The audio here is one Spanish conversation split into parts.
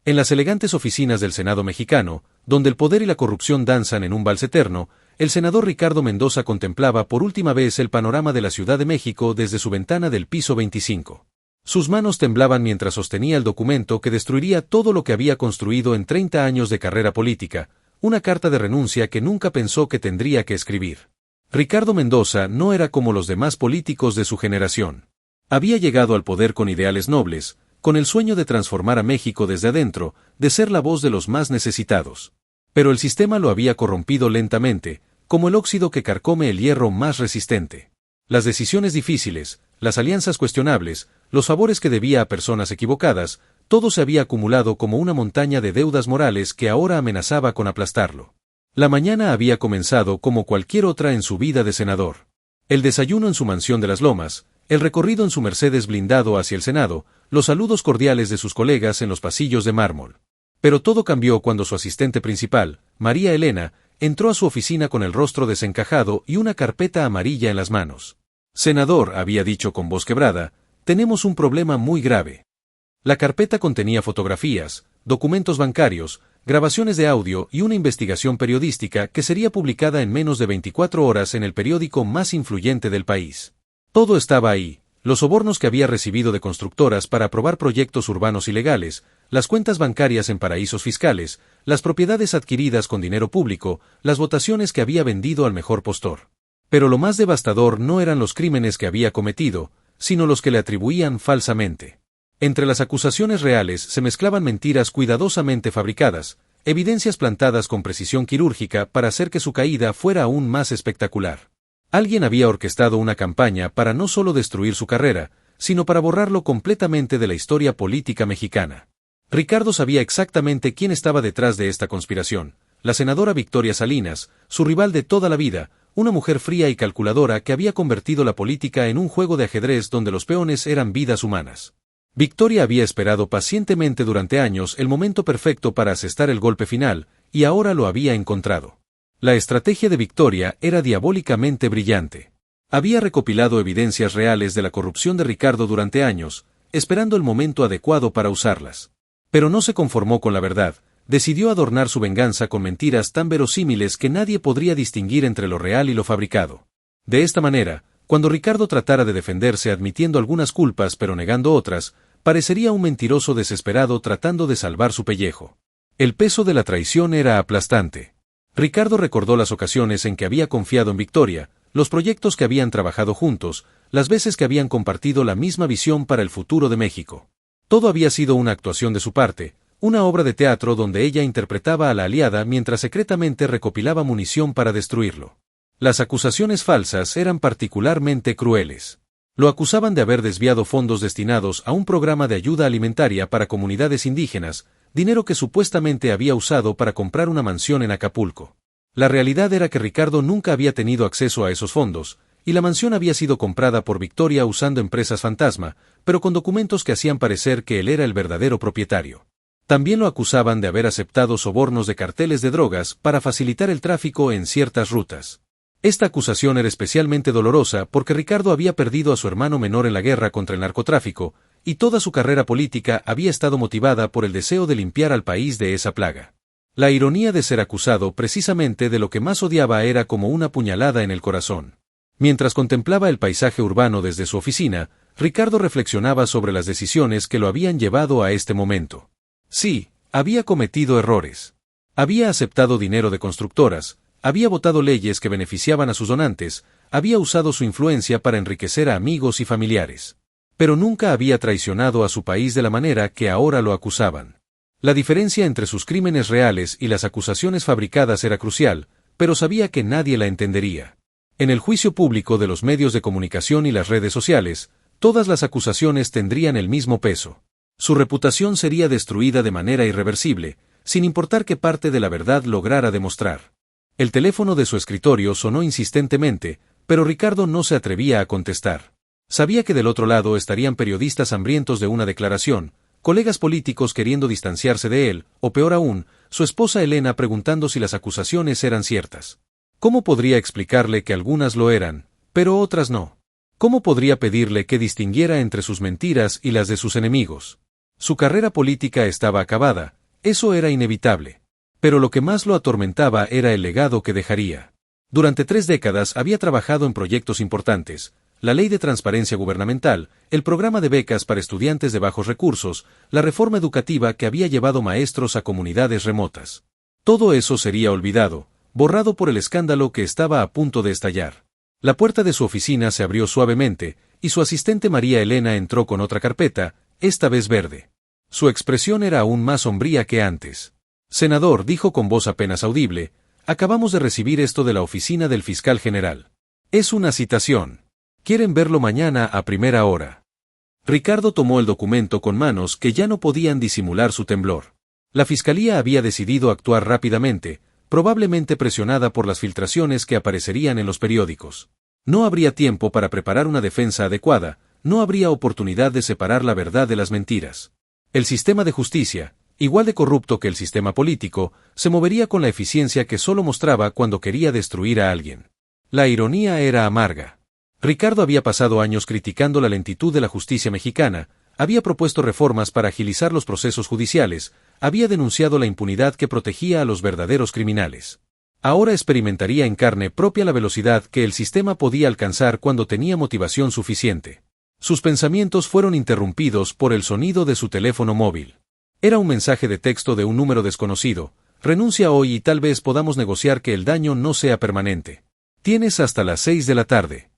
En las elegantes oficinas del Senado mexicano, donde el poder y la corrupción danzan en un vals eterno, el senador Ricardo Mendoza contemplaba por última vez el panorama de la Ciudad de México desde su ventana del piso 25. Sus manos temblaban mientras sostenía el documento que destruiría todo lo que había construido en 30 años de carrera política, una carta de renuncia que nunca pensó que tendría que escribir. Ricardo Mendoza no era como los demás políticos de su generación. Había llegado al poder con ideales nobles, con el sueño de transformar a México desde adentro, de ser la voz de los más necesitados. Pero el sistema lo había corrompido lentamente, como el óxido que carcome el hierro más resistente. Las decisiones difíciles, las alianzas cuestionables, los favores que debía a personas equivocadas, todo se había acumulado como una montaña de deudas morales que ahora amenazaba con aplastarlo. La mañana había comenzado como cualquier otra en su vida de senador. El desayuno en su mansión de las Lomas, el recorrido en su Mercedes blindado hacia el Senado, los saludos cordiales de sus colegas en los pasillos de mármol. Pero todo cambió cuando su asistente principal, María Elena, entró a su oficina con el rostro desencajado y una carpeta amarilla en las manos. «Senador», había dicho con voz quebrada, «tenemos un problema muy grave». La carpeta contenía fotografías, documentos bancarios, grabaciones de audio y una investigación periodística que sería publicada en menos de 24 horas en el periódico más influyente del país. Todo estaba ahí: los sobornos que había recibido de constructoras para aprobar proyectos urbanos ilegales, las cuentas bancarias en paraísos fiscales, las propiedades adquiridas con dinero público, las votaciones que había vendido al mejor postor. Pero lo más devastador no eran los crímenes que había cometido, sino los que le atribuían falsamente. Entre las acusaciones reales se mezclaban mentiras cuidadosamente fabricadas, evidencias plantadas con precisión quirúrgica para hacer que su caída fuera aún más espectacular. Alguien había orquestado una campaña para no solo destruir su carrera, sino para borrarlo completamente de la historia política mexicana. Ricardo sabía exactamente quién estaba detrás de esta conspiración: la senadora Victoria Salinas, su rival de toda la vida, una mujer fría y calculadora que había convertido la política en un juego de ajedrez donde los peones eran vidas humanas. Victoria había esperado pacientemente durante años el momento perfecto para asestar el golpe final, y ahora lo había encontrado. La estrategia de Victoria era diabólicamente brillante. Había recopilado evidencias reales de la corrupción de Ricardo durante años, esperando el momento adecuado para usarlas. Pero no se conformó con la verdad, decidió adornar su venganza con mentiras tan verosímiles que nadie podría distinguir entre lo real y lo fabricado. De esta manera, cuando Ricardo tratara de defenderse admitiendo algunas culpas pero negando otras, parecería un mentiroso desesperado tratando de salvar su pellejo. El peso de la traición era aplastante. Ricardo recordó las ocasiones en que había confiado en Victoria, los proyectos que habían trabajado juntos, las veces que habían compartido la misma visión para el futuro de México. Todo había sido una actuación de su parte, una obra de teatro donde ella interpretaba a la aliada mientras secretamente recopilaba munición para destruirlo. Las acusaciones falsas eran particularmente crueles. Lo acusaban de haber desviado fondos destinados a un programa de ayuda alimentaria para comunidades indígenas, dinero que supuestamente había usado para comprar una mansión en Acapulco. La realidad era que Ricardo nunca había tenido acceso a esos fondos, y la mansión había sido comprada por Victoria usando empresas fantasma, pero con documentos que hacían parecer que él era el verdadero propietario. También lo acusaban de haber aceptado sobornos de carteles de drogas para facilitar el tráfico en ciertas rutas. Esta acusación era especialmente dolorosa porque Ricardo había perdido a su hermano menor en la guerra contra el narcotráfico, y toda su carrera política había estado motivada por el deseo de limpiar al país de esa plaga. La ironía de ser acusado precisamente de lo que más odiaba era como una puñalada en el corazón. Mientras contemplaba el paisaje urbano desde su oficina, Ricardo reflexionaba sobre las decisiones que lo habían llevado a este momento. Sí, había cometido errores. Había aceptado dinero de constructoras, había votado leyes que beneficiaban a sus donantes, había usado su influencia para enriquecer a amigos y familiares. Pero nunca había traicionado a su país de la manera que ahora lo acusaban. La diferencia entre sus crímenes reales y las acusaciones fabricadas era crucial, pero sabía que nadie la entendería. En el juicio público de los medios de comunicación y las redes sociales, todas las acusaciones tendrían el mismo peso. Su reputación sería destruida de manera irreversible, sin importar qué parte de la verdad lograra demostrar. El teléfono de su escritorio sonó insistentemente, pero Ricardo no se atrevía a contestar. Sabía que del otro lado estarían periodistas hambrientos de una declaración, colegas políticos queriendo distanciarse de él, o peor aún, su esposa Elena preguntando si las acusaciones eran ciertas. ¿Cómo podría explicarle que algunas lo eran, pero otras no? ¿Cómo podría pedirle que distinguiera entre sus mentiras y las de sus enemigos? Su carrera política estaba acabada, Eso era inevitable. Pero lo que más lo atormentaba era el legado que dejaría. Durante 3 décadas había trabajado en proyectos importantes: la Ley de Transparencia Gubernamental, el programa de becas para estudiantes de bajos recursos, la reforma educativa que había llevado maestros a comunidades remotas. Todo eso sería olvidado, borrado por el escándalo que estaba a punto de estallar. La puerta de su oficina se abrió suavemente, y su asistente María Elena entró con otra carpeta, esta vez verde. Su expresión era aún más sombría que antes. Senador, dijo con voz apenas audible, acabamos de recibir esto de la oficina del fiscal general. Es una citación. Quieren verlo mañana a primera hora. Ricardo tomó el documento con manos que ya no podían disimular su temblor. La fiscalía había decidido actuar rápidamente, probablemente presionada por las filtraciones que aparecerían en los periódicos. No habría tiempo para preparar una defensa adecuada, no habría oportunidad de separar la verdad de las mentiras. El sistema de justicia, igual de corrupto que el sistema político, se movería con la eficiencia que solo mostraba cuando quería destruir a alguien. La ironía era amarga. Ricardo había pasado años criticando la lentitud de la justicia mexicana, había propuesto reformas para agilizar los procesos judiciales, había denunciado la impunidad que protegía a los verdaderos criminales. Ahora experimentaría en carne propia la velocidad que el sistema podía alcanzar cuando tenía motivación suficiente. Sus pensamientos fueron interrumpidos por el sonido de su teléfono móvil. Era un mensaje de texto de un número desconocido: renuncia hoy y tal vez podamos negociar que el daño no sea permanente. Tienes hasta las 6 de la tarde.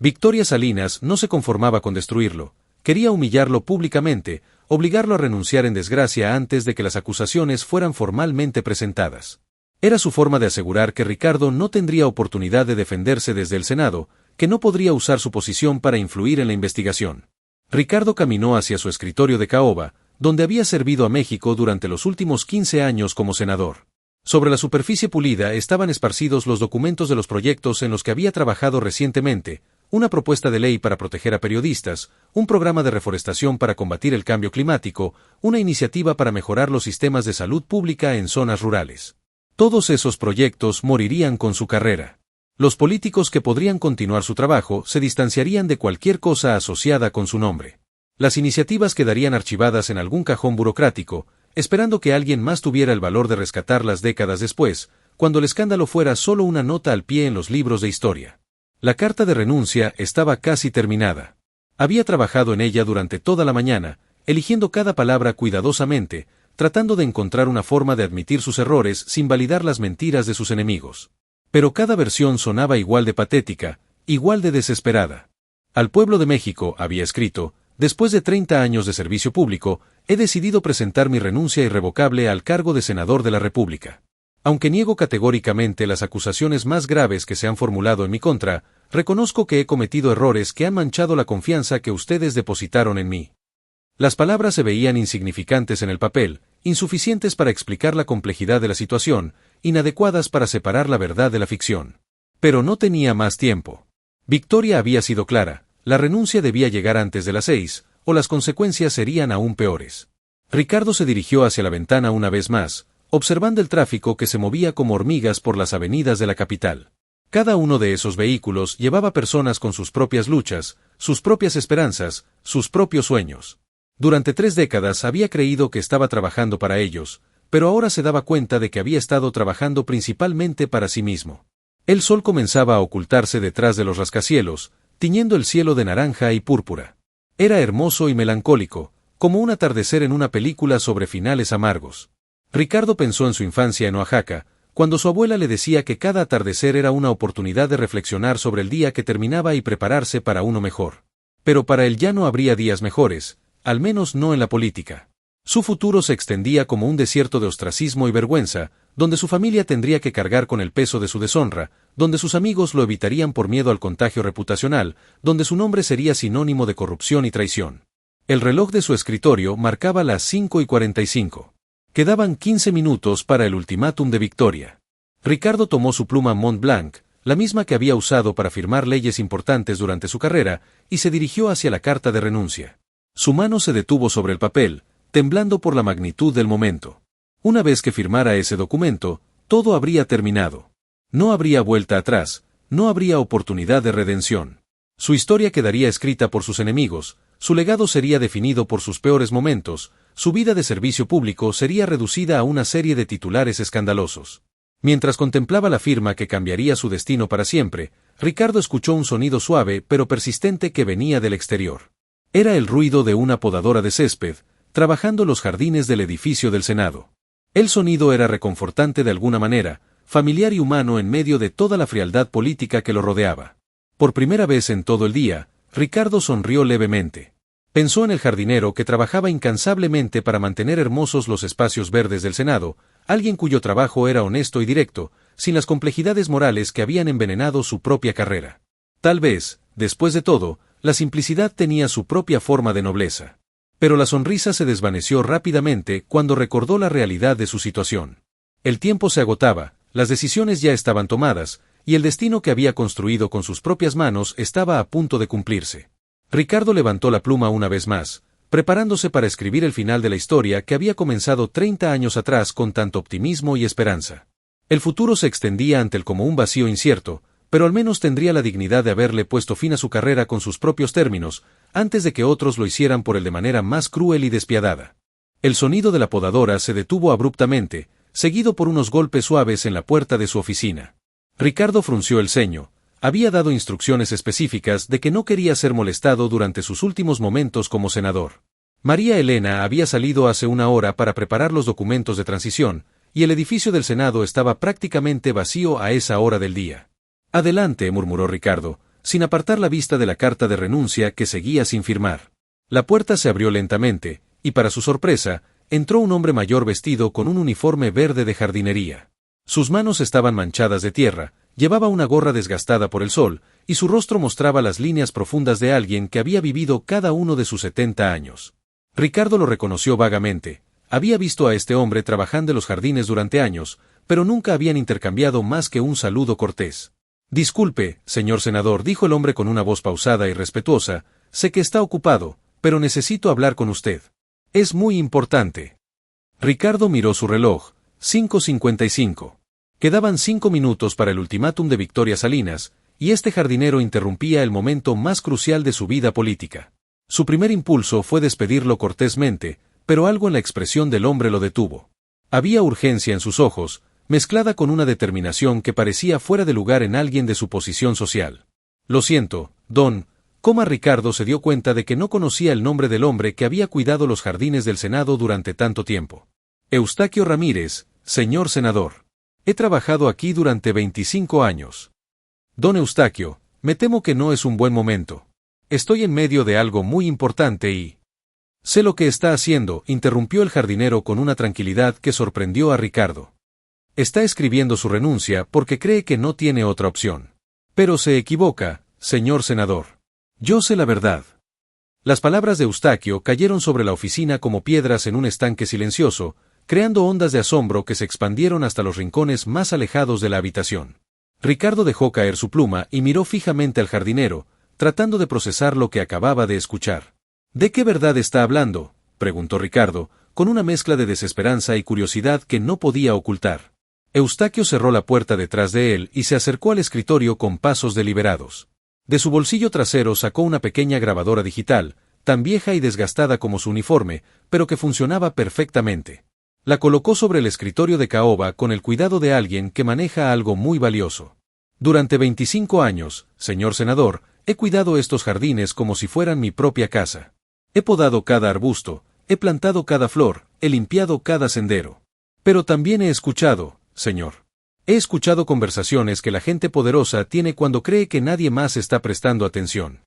Victoria Salinas no se conformaba con destruirlo, quería humillarlo públicamente, obligarlo a renunciar en desgracia antes de que las acusaciones fueran formalmente presentadas. Era su forma de asegurar que Ricardo no tendría oportunidad de defenderse desde el Senado, que no podría usar su posición para influir en la investigación. Ricardo caminó hacia su escritorio de caoba, donde había servido a México durante los últimos 15 años como senador. Sobre la superficie pulida estaban esparcidos los documentos de los proyectos en los que había trabajado recientemente: una propuesta de ley para proteger a periodistas, un programa de reforestación para combatir el cambio climático, una iniciativa para mejorar los sistemas de salud pública en zonas rurales. Todos esos proyectos morirían con su carrera. Los políticos que podrían continuar su trabajo se distanciarían de cualquier cosa asociada con su nombre. Las iniciativas quedarían archivadas en algún cajón burocrático, esperando que alguien más tuviera el valor de rescatarlas décadas después, cuando el escándalo fuera solo una nota al pie en los libros de historia. La carta de renuncia estaba casi terminada. Había trabajado en ella durante toda la mañana, eligiendo cada palabra cuidadosamente, tratando de encontrar una forma de admitir sus errores sin validar las mentiras de sus enemigos. Pero cada versión sonaba igual de patética, igual de desesperada. Al pueblo de México, había escrito, después de 30 años de servicio público, he decidido presentar mi renuncia irrevocable al cargo de senador de la República. Aunque niego categóricamente las acusaciones más graves que se han formulado en mi contra, reconozco que he cometido errores que han manchado la confianza que ustedes depositaron en mí. Las palabras se veían insignificantes en el papel, insuficientes para explicar la complejidad de la situación, inadecuadas para separar la verdad de la ficción. Pero no tenía más tiempo. Victoria había sido clara: la renuncia debía llegar antes de las 6, o las consecuencias serían aún peores. Ricardo se dirigió hacia la ventana una vez más, observando el tráfico que se movía como hormigas por las avenidas de la capital. Cada uno de esos vehículos llevaba personas con sus propias luchas, sus propias esperanzas, sus propios sueños. Durante 3 décadas había creído que estaba trabajando para ellos, pero ahora se daba cuenta de que había estado trabajando principalmente para sí mismo. El sol comenzaba a ocultarse detrás de los rascacielos, tiñendo el cielo de naranja y púrpura. Era hermoso y melancólico, como un atardecer en una película sobre finales amargos. Ricardo pensó en su infancia en Oaxaca, cuando su abuela le decía que cada atardecer era una oportunidad de reflexionar sobre el día que terminaba y prepararse para uno mejor. Pero para él ya no habría días mejores, al menos no en la política. Su futuro se extendía como un desierto de ostracismo y vergüenza, donde su familia tendría que cargar con el peso de su deshonra, donde sus amigos lo evitarían por miedo al contagio reputacional, donde su nombre sería sinónimo de corrupción y traición. El reloj de su escritorio marcaba las 5:45. Quedaban 15 minutos para el ultimátum de Victoria. Ricardo tomó su pluma Mont Blanc, la misma que había usado para firmar leyes importantes durante su carrera, y se dirigió hacia la carta de renuncia. Su mano se detuvo sobre el papel, temblando por la magnitud del momento. Una vez que firmara ese documento, todo habría terminado. No habría vuelta atrás, no habría oportunidad de redención. Su historia quedaría escrita por sus enemigos, su legado sería definido por sus peores momentos, su vida de servicio público sería reducida a una serie de titulares escandalosos. Mientras contemplaba la firma que cambiaría su destino para siempre, Ricardo escuchó un sonido suave pero persistente que venía del exterior. Era el ruido de una podadora de césped, trabajando los jardines del edificio del Senado. El sonido era reconfortante de alguna manera, familiar y humano en medio de toda la frialdad política que lo rodeaba. Por primera vez en todo el día, Ricardo sonrió levemente. Pensó en el jardinero que trabajaba incansablemente para mantener hermosos los espacios verdes del Senado, alguien cuyo trabajo era honesto y directo, sin las complejidades morales que habían envenenado su propia carrera. Tal vez, después de todo, la simplicidad tenía su propia forma de nobleza. Pero la sonrisa se desvaneció rápidamente cuando recordó la realidad de su situación. El tiempo se agotaba, las decisiones ya estaban tomadas, y el destino que había construido con sus propias manos estaba a punto de cumplirse. Ricardo levantó la pluma una vez más, preparándose para escribir el final de la historia que había comenzado 30 años atrás con tanto optimismo y esperanza. El futuro se extendía ante él como un vacío incierto, pero al menos tendría la dignidad de haberle puesto fin a su carrera con sus propios términos, antes de que otros lo hicieran por él de manera más cruel y despiadada. El sonido de la podadora se detuvo abruptamente, seguido por unos golpes suaves en la puerta de su oficina. Ricardo frunció el ceño. Había dado instrucciones específicas de que no quería ser molestado durante sus últimos momentos como senador. María Elena había salido hace una hora para preparar los documentos de transición, y el edificio del Senado estaba prácticamente vacío a esa hora del día. Adelante, murmuró Ricardo, sin apartar la vista de la carta de renuncia que seguía sin firmar. La puerta se abrió lentamente, y para su sorpresa, entró un hombre mayor vestido con un uniforme verde de jardinería. Sus manos estaban manchadas de tierra, llevaba una gorra desgastada por el sol, y su rostro mostraba las líneas profundas de alguien que había vivido cada uno de sus 70 años. Ricardo lo reconoció vagamente. Había visto a este hombre trabajando en los jardines durante años, pero nunca habían intercambiado más que un saludo cortés. Disculpe, señor senador, dijo el hombre con una voz pausada y respetuosa, sé que está ocupado, pero necesito hablar con usted. Es muy importante. Ricardo miró su reloj, 5:55. Quedaban 5 minutos para el ultimátum de Victoria Salinas, y este jardinero interrumpía el momento más crucial de su vida política. Su primer impulso fue despedirlo cortésmente, pero algo en la expresión del hombre lo detuvo. Había urgencia en sus ojos, mezclada con una determinación que parecía fuera de lugar en alguien de su posición social. Lo siento, don, Ricardo se dio cuenta de que no conocía el nombre del hombre que había cuidado los jardines del Senado durante tanto tiempo. Eustaquio Ramírez, señor senador. He trabajado aquí durante 25 años. Don Eustaquio, me temo que no es un buen momento. Estoy en medio de algo muy importante y... Sé lo que está haciendo, interrumpió el jardinero con una tranquilidad que sorprendió a Ricardo. Está escribiendo su renuncia porque cree que no tiene otra opción. Pero se equivoca, señor senador. Yo sé la verdad. Las palabras de Eustaquio cayeron sobre la oficina como piedras en un estanque silencioso, creando ondas de asombro que se expandieron hasta los rincones más alejados de la habitación. Ricardo dejó caer su pluma y miró fijamente al jardinero, tratando de procesar lo que acababa de escuchar. ¿De qué verdad está hablando?, preguntó Ricardo, con una mezcla de desesperanza y curiosidad que no podía ocultar. Eustaquio cerró la puerta detrás de él y se acercó al escritorio con pasos deliberados. De su bolsillo trasero sacó una pequeña grabadora digital, tan vieja y desgastada como su uniforme, pero que funcionaba perfectamente. La colocó sobre el escritorio de caoba con el cuidado de alguien que maneja algo muy valioso. Durante 25 años, señor senador, he cuidado estos jardines como si fueran mi propia casa. He podado cada arbusto, he plantado cada flor, he limpiado cada sendero. Pero también he escuchado, señor. He escuchado conversaciones que la gente poderosa tiene cuando cree que nadie más está prestando atención.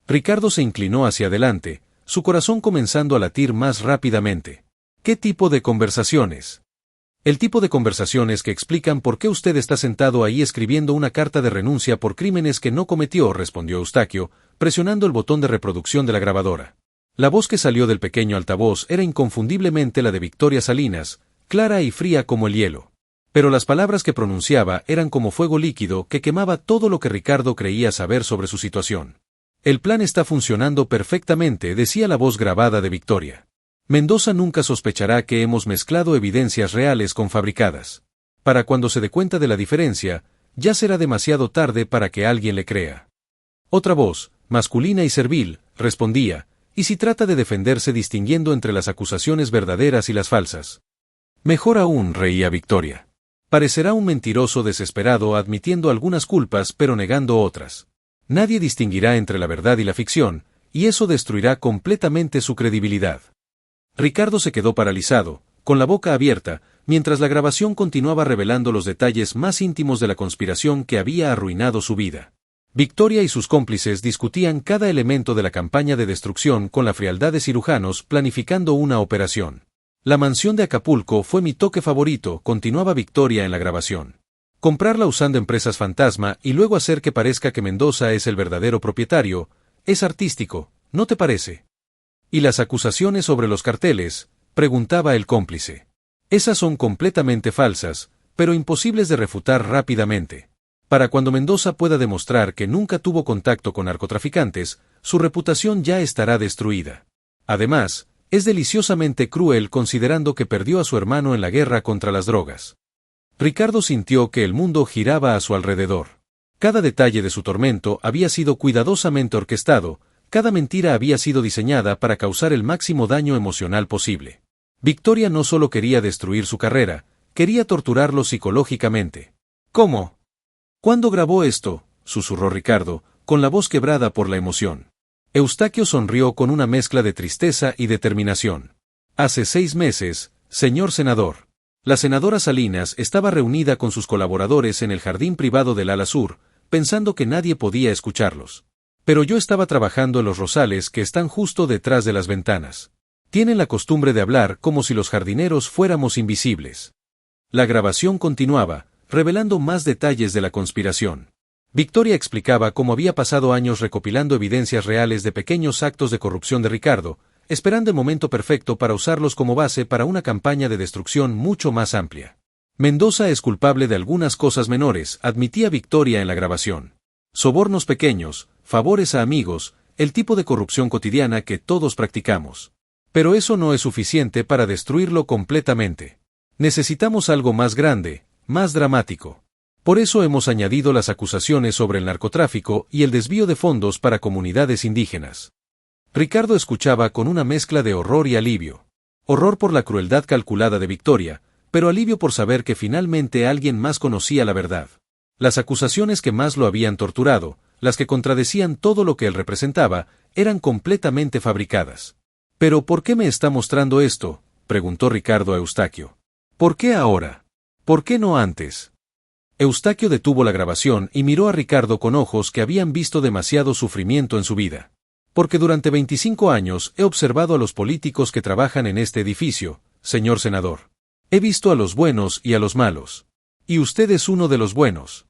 Ricardo se inclinó hacia adelante, su corazón comenzando a latir más rápidamente. ¿Qué tipo de conversaciones? El tipo de conversaciones que explican por qué usted está sentado ahí escribiendo una carta de renuncia por crímenes que no cometió, respondió Eustaquio, presionando el botón de reproducción de la grabadora. La voz que salió del pequeño altavoz era inconfundiblemente la de Victoria Salinas, clara y fría como el hielo. Pero las palabras que pronunciaba eran como fuego líquido que quemaba todo lo que Ricardo creía saber sobre su situación. El plan está funcionando perfectamente, decía la voz grabada de Victoria. Mendoza nunca sospechará que hemos mezclado evidencias reales con fabricadas. Para cuando se dé cuenta de la diferencia, ya será demasiado tarde para que alguien le crea. Otra voz, masculina y servil, respondía, ¿Y si trata de defenderse distinguiendo entre las acusaciones verdaderas y las falsas? Mejor aún, reía Victoria. Parecerá un mentiroso desesperado admitiendo algunas culpas pero negando otras. Nadie distinguirá entre la verdad y la ficción, y eso destruirá completamente su credibilidad. Ricardo se quedó paralizado, con la boca abierta, mientras la grabación continuaba revelando los detalles más íntimos de la conspiración que había arruinado su vida. Victoria y sus cómplices discutían cada elemento de la campaña de destrucción con la frialdad de cirujanos planificando una operación. La mansión de Acapulco fue mi toque favorito, continuaba Victoria en la grabación. Comprarla usando empresas fantasma y luego hacer que parezca que Mendoza es el verdadero propietario, es artístico, ¿no te parece? ¿Y las acusaciones sobre los carteles?, preguntaba el cómplice. Esas son completamente falsas, pero imposibles de refutar rápidamente. Para cuando Mendoza pueda demostrar que nunca tuvo contacto con narcotraficantes, su reputación ya estará destruida. Además, es deliciosamente cruel considerando que perdió a su hermano en la guerra contra las drogas. Ricardo sintió que el mundo giraba a su alrededor. Cada detalle de su tormento había sido cuidadosamente orquestado, cada mentira había sido diseñada para causar el máximo daño emocional posible. Victoria no solo quería destruir su carrera, quería torturarlo psicológicamente. ¿Cómo? ¿Cuándo grabó esto?, susurró Ricardo, con la voz quebrada por la emoción. Eustaquio sonrió con una mezcla de tristeza y determinación. Hace 6 meses, señor senador. La senadora Salinas estaba reunida con sus colaboradores en el jardín privado del ala sur, pensando que nadie podía escucharlos. Pero yo estaba trabajando en los rosales que están justo detrás de las ventanas. Tienen la costumbre de hablar como si los jardineros fuéramos invisibles. La grabación continuaba, revelando más detalles de la conspiración. Victoria explicaba cómo había pasado años recopilando evidencias reales de pequeños actos de corrupción de Ricardo, esperando el momento perfecto para usarlos como base para una campaña de destrucción mucho más amplia. Mendoza es culpable de algunas cosas menores, admitía Victoria en la grabación. Sobornos pequeños, favores a amigos, el tipo de corrupción cotidiana que todos practicamos. Pero eso no es suficiente para destruirlo completamente. Necesitamos algo más grande, más dramático. Por eso hemos añadido las acusaciones sobre el narcotráfico y el desvío de fondos para comunidades indígenas. Ricardo escuchaba con una mezcla de horror y alivio. Horror por la crueldad calculada de Victoria, pero alivio por saber que finalmente alguien más conocía la verdad. Las acusaciones que más lo habían torturado, las que contradecían todo lo que él representaba, eran completamente fabricadas. «¿Pero por qué me está mostrando esto?», preguntó Ricardo a Eustaquio. «¿Por qué ahora? ¿Por qué no antes?». Eustaquio detuvo la grabación y miró a Ricardo con ojos que habían visto demasiado sufrimiento en su vida. «Porque durante 25 años he observado a los políticos que trabajan en este edificio, señor senador. He visto a los buenos y a los malos. Y usted es uno de los buenos.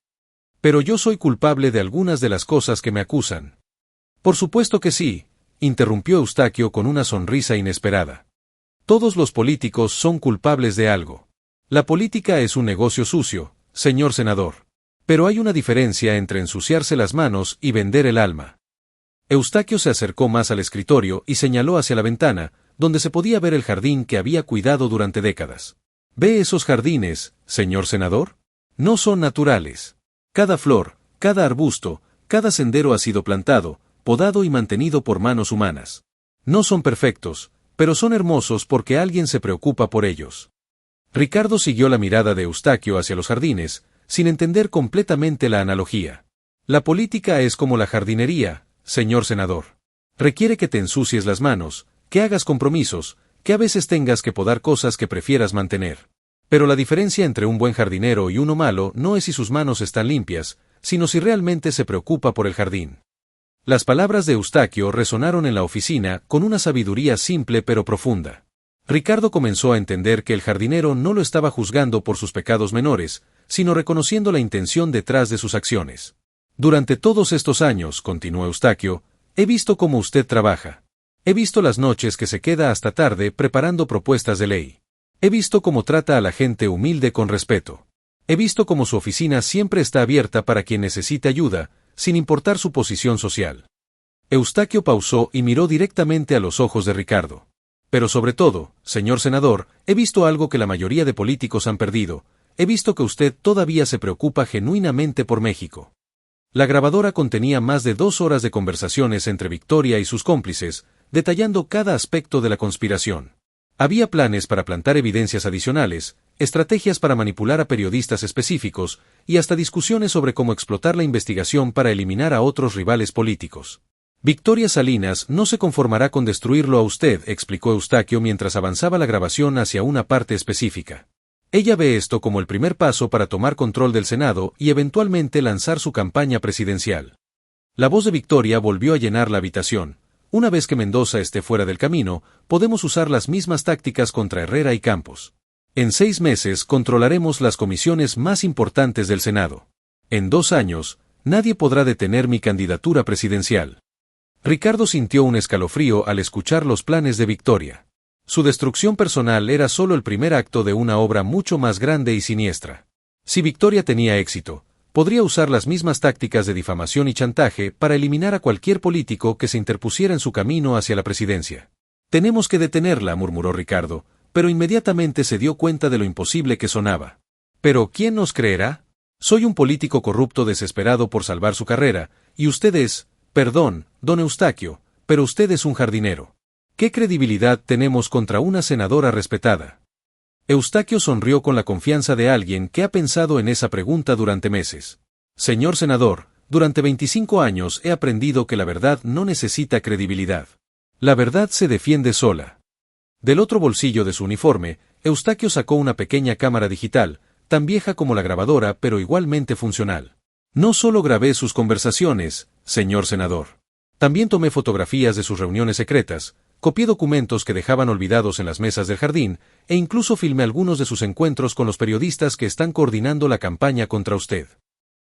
Pero yo soy culpable de algunas de las cosas que me acusan». «Por supuesto que sí», interrumpió Eustaquio con una sonrisa inesperada. «Todos los políticos son culpables de algo. La política es un negocio sucio, señor senador. Pero hay una diferencia entre ensuciarse las manos y vender el alma». Eustaquio se acercó más al escritorio y señaló hacia la ventana, donde se podía ver el jardín que había cuidado durante décadas. ¿Ve esos jardines, señor senador? No son naturales. Cada flor, cada arbusto, cada sendero ha sido plantado, podado y mantenido por manos humanas. No son perfectos, pero son hermosos porque alguien se preocupa por ellos. Ricardo siguió la mirada de Eustaquio hacia los jardines, sin entender completamente la analogía. La política es como la jardinería, señor senador. Requiere que te ensucies las manos, que hagas compromisos, que a veces tengas que podar cosas que prefieras mantener. Pero la diferencia entre un buen jardinero y uno malo no es si sus manos están limpias, sino si realmente se preocupa por el jardín. Las palabras de Eustaquio resonaron en la oficina con una sabiduría simple pero profunda. Ricardo comenzó a entender que el jardinero no lo estaba juzgando por sus pecados menores, sino reconociendo la intención detrás de sus acciones. «Durante todos estos años», continuó Eustaquio, «he visto cómo usted trabaja. He visto las noches que se queda hasta tarde preparando propuestas de ley. He visto cómo trata a la gente humilde con respeto. He visto cómo su oficina siempre está abierta para quien necesite ayuda, sin importar su posición social». Eustaquio pausó y miró directamente a los ojos de Ricardo. «Pero sobre todo, señor senador, he visto algo que la mayoría de políticos han perdido. He visto que usted todavía se preocupa genuinamente por México». La grabadora contenía más de 2 horas de conversaciones entre Victoria y sus cómplices, detallando cada aspecto de la conspiración. Había planes para plantar evidencias adicionales, estrategias para manipular a periodistas específicos, y hasta discusiones sobre cómo explotar la investigación para eliminar a otros rivales políticos. Victoria Salinas no se conformará con destruirlo a usted, explicó Eustaquio mientras avanzaba la grabación hacia una parte específica. Ella ve esto como el primer paso para tomar control del Senado y eventualmente lanzar su campaña presidencial. La voz de Victoria volvió a llenar la habitación. Una vez que Mendoza esté fuera del camino, podemos usar las mismas tácticas contra Herrera y Campos. En 6 meses controlaremos las comisiones más importantes del Senado. En 2 años, nadie podrá detener mi candidatura presidencial. Ricardo sintió un escalofrío al escuchar los planes de Victoria. Su destrucción personal era solo el primer acto de una obra mucho más grande y siniestra. Si Victoria tenía éxito, podría usar las mismas tácticas de difamación y chantaje para eliminar a cualquier político que se interpusiera en su camino hacia la presidencia. Tenemos que detenerla, murmuró Ricardo, pero inmediatamente se dio cuenta de lo imposible que sonaba. ¿Pero quién nos creerá? Soy un político corrupto desesperado por salvar su carrera, y usted es, perdón, don Eustaquio, pero usted es un jardinero. ¿Qué credibilidad tenemos contra una senadora respetada? Eustaquio sonrió con la confianza de alguien que ha pensado en esa pregunta durante meses. Señor senador, durante 25 años he aprendido que la verdad no necesita credibilidad. La verdad se defiende sola. Del otro bolsillo de su uniforme, Eustaquio sacó una pequeña cámara digital, tan vieja como la grabadora pero igualmente funcional. No solo grabé sus conversaciones, señor senador. También tomé fotografías de sus reuniones secretas, copié documentos que dejaban olvidados en las mesas del jardín, e incluso filmé algunos de sus encuentros con los periodistas que están coordinando la campaña contra usted.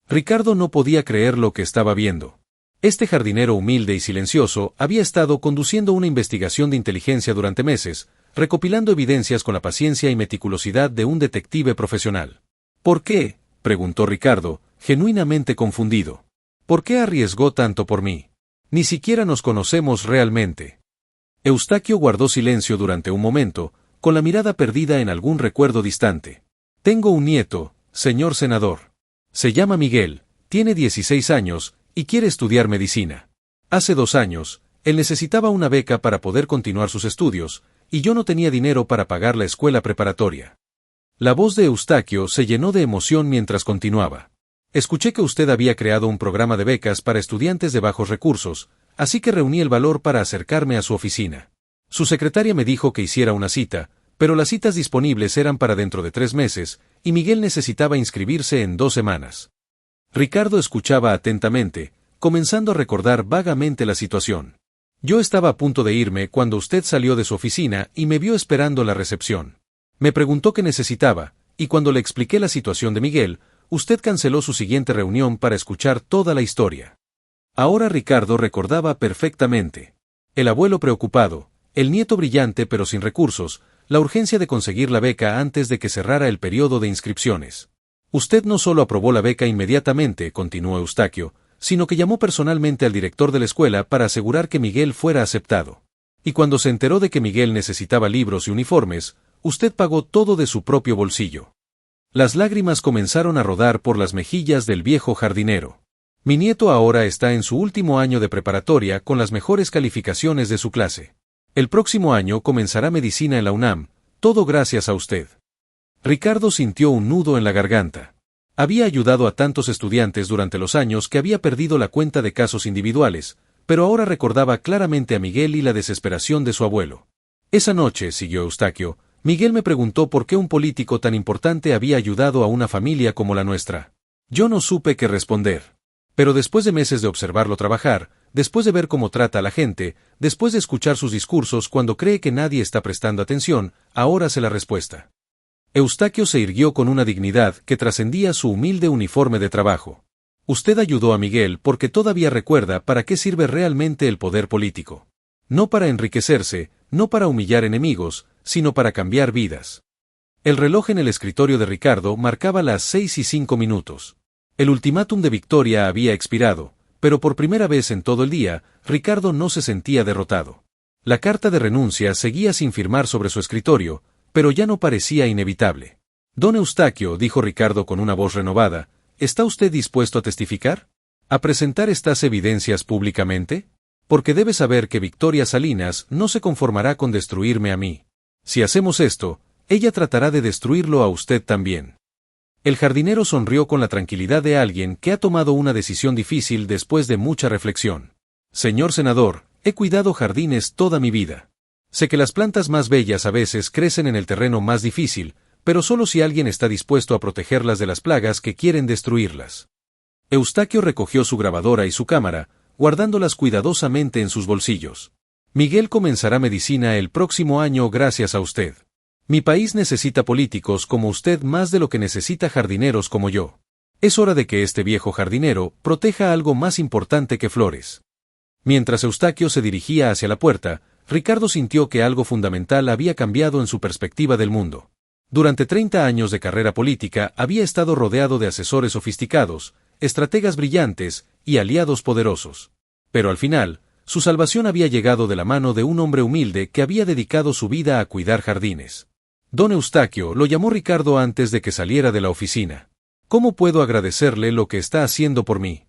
Ricardo no podía creer lo que estaba viendo. Este jardinero humilde y silencioso había estado conduciendo una investigación de inteligencia durante meses, recopilando evidencias con la paciencia y meticulosidad de un detective profesional. ¿Por qué?, preguntó Ricardo, genuinamente confundido. ¿Por qué arriesgó tanto por mí? Ni siquiera nos conocemos realmente. Eustaquio guardó silencio durante un momento, con la mirada perdida en algún recuerdo distante. Tengo un nieto, señor senador. Se llama Miguel, tiene 16 años, y quiere estudiar medicina. Hace 2 años, él necesitaba una beca para poder continuar sus estudios, y yo no tenía dinero para pagar la escuela preparatoria. La voz de Eustaquio se llenó de emoción mientras continuaba. Escuché que usted había creado un programa de becas para estudiantes de bajos recursos, así que reuní el valor para acercarme a su oficina. Su secretaria me dijo que hiciera una cita, pero las citas disponibles eran para dentro de 3 meses, y Miguel necesitaba inscribirse en 2 semanas. Ricardo escuchaba atentamente, comenzando a recordar vagamente la situación. Yo estaba a punto de irme cuando usted salió de su oficina y me vio esperando la recepción. Me preguntó qué necesitaba, y cuando le expliqué la situación de Miguel, usted canceló su siguiente reunión para escuchar toda la historia. Ahora Ricardo recordaba perfectamente. El abuelo preocupado, el nieto brillante pero sin recursos, la urgencia de conseguir la beca antes de que cerrara el periodo de inscripciones. Usted no solo aprobó la beca inmediatamente, continuó Eustaquio, sino que llamó personalmente al director de la escuela para asegurar que Miguel fuera aceptado. Y cuando se enteró de que Miguel necesitaba libros y uniformes, usted pagó todo de su propio bolsillo. Las lágrimas comenzaron a rodar por las mejillas del viejo jardinero. Mi nieto ahora está en su último año de preparatoria con las mejores calificaciones de su clase. El próximo año comenzará medicina en la UNAM, todo gracias a usted. Ricardo sintió un nudo en la garganta. Había ayudado a tantos estudiantes durante los años que había perdido la cuenta de casos individuales, pero ahora recordaba claramente a Miguel y la desesperación de su abuelo. Esa noche, siguió Eustaquio, Miguel me preguntó por qué un político tan importante había ayudado a una familia como la nuestra. Yo no supe qué responder. Pero después de meses de observarlo trabajar, después de ver cómo trata a la gente, después de escuchar sus discursos cuando cree que nadie está prestando atención, ahora sé la respuesta. Eustaquio se irguió con una dignidad que trascendía su humilde uniforme de trabajo. Usted ayudó a Miguel porque todavía recuerda para qué sirve realmente el poder político. No para enriquecerse, no para humillar enemigos, sino para cambiar vidas. El reloj en el escritorio de Ricardo marcaba las 6:05. El ultimátum de Victoria había expirado, pero por primera vez en todo el día, Ricardo no se sentía derrotado. La carta de renuncia seguía sin firmar sobre su escritorio, pero ya no parecía inevitable. Don Eustaquio, dijo Ricardo con una voz renovada, ¿está usted dispuesto a testificar? ¿A presentar estas evidencias públicamente? Porque debe saber que Victoria Salinas no se conformará con destruirme a mí. Si hacemos esto, ella tratará de destruirlo a usted también. El jardinero sonrió con la tranquilidad de alguien que ha tomado una decisión difícil después de mucha reflexión. Señor senador, he cuidado jardines toda mi vida. Sé que las plantas más bellas a veces crecen en el terreno más difícil, pero solo si alguien está dispuesto a protegerlas de las plagas que quieren destruirlas. Eustaquio recogió su grabadora y su cámara, guardándolas cuidadosamente en sus bolsillos. Miguel comenzará medicina el próximo año gracias a usted. Mi país necesita políticos como usted más de lo que necesita jardineros como yo. Es hora de que este viejo jardinero proteja algo más importante que flores. Mientras Eustaquio se dirigía hacia la puerta, Ricardo sintió que algo fundamental había cambiado en su perspectiva del mundo. Durante 30 años de carrera política había estado rodeado de asesores sofisticados, estrategas brillantes y aliados poderosos. Pero al final, su salvación había llegado de la mano de un hombre humilde que había dedicado su vida a cuidar jardines. Don Eustaquio, lo llamó Ricardo antes de que saliera de la oficina. ¿Cómo puedo agradecerle lo que está haciendo por mí?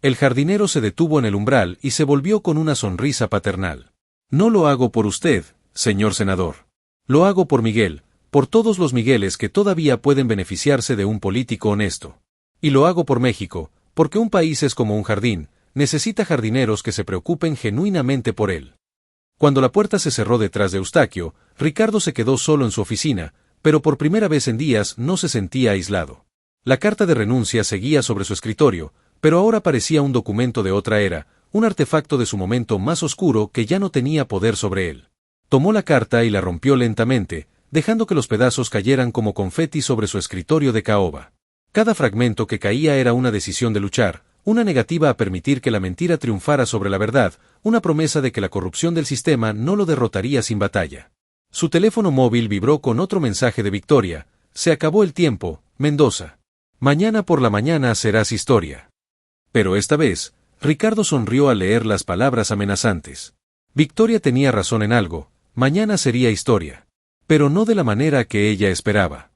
El jardinero se detuvo en el umbral y se volvió con una sonrisa paternal. No lo hago por usted, señor senador. Lo hago por Miguel, por todos los Migueles que todavía pueden beneficiarse de un político honesto. Y lo hago por México, porque un país es como un jardín, necesita jardineros que se preocupen genuinamente por él. Cuando la puerta se cerró detrás de Eustaquio, Ricardo se quedó solo en su oficina, pero por primera vez en días no se sentía aislado. La carta de renuncia seguía sobre su escritorio, pero ahora parecía un documento de otra era, un artefacto de su momento más oscuro que ya no tenía poder sobre él. Tomó la carta y la rompió lentamente, dejando que los pedazos cayeran como confeti sobre su escritorio de caoba. Cada fragmento que caía era una decisión de luchar, una negativa a permitir que la mentira triunfara sobre la verdad, una promesa de que la corrupción del sistema no lo derrotaría sin batalla. Su teléfono móvil vibró con otro mensaje de Victoria: se acabó el tiempo, Mendoza. Mañana por la mañana serás historia. Pero esta vez, Ricardo sonrió al leer las palabras amenazantes. Victoria tenía razón en algo, mañana sería historia. Pero no de la manera que ella esperaba.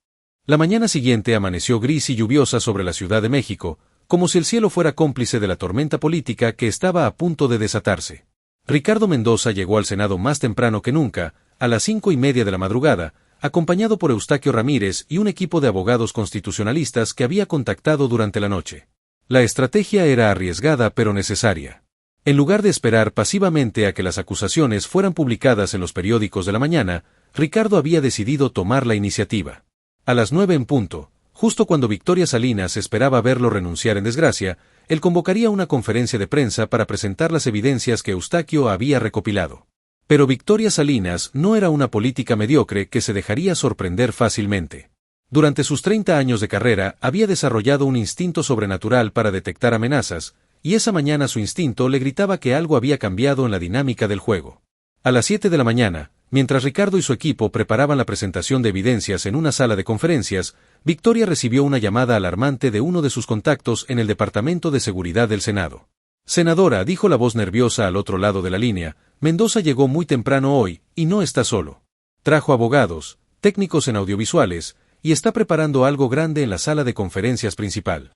La mañana siguiente amaneció gris y lluviosa sobre la Ciudad de México, como si el cielo fuera cómplice de la tormenta política que estaba a punto de desatarse. Ricardo Mendoza llegó al Senado más temprano que nunca, a las 5:30 de la madrugada, acompañado por Eustaquio Ramírez y un equipo de abogados constitucionalistas que había contactado durante la noche. La estrategia era arriesgada pero necesaria. En lugar de esperar pasivamente a que las acusaciones fueran publicadas en los periódicos de la mañana, Ricardo había decidido tomar la iniciativa. A las 9 en punto, justo cuando Victoria Salinas esperaba verlo renunciar en desgracia, él convocaría una conferencia de prensa para presentar las evidencias que Eustaquio había recopilado. Pero Victoria Salinas no era una política mediocre que se dejaría sorprender fácilmente. Durante sus 30 años de carrera había desarrollado un instinto sobrenatural para detectar amenazas, y esa mañana su instinto le gritaba que algo había cambiado en la dinámica del juego. A las 7 de la mañana, mientras Ricardo y su equipo preparaban la presentación de evidencias en una sala de conferencias, Victoria recibió una llamada alarmante de uno de sus contactos en el Departamento de Seguridad del Senado. Senadora, dijo la voz nerviosa al otro lado de la línea, Mendoza llegó muy temprano hoy, y no está solo. Trajo abogados, técnicos en audiovisuales, y está preparando algo grande en la sala de conferencias principal.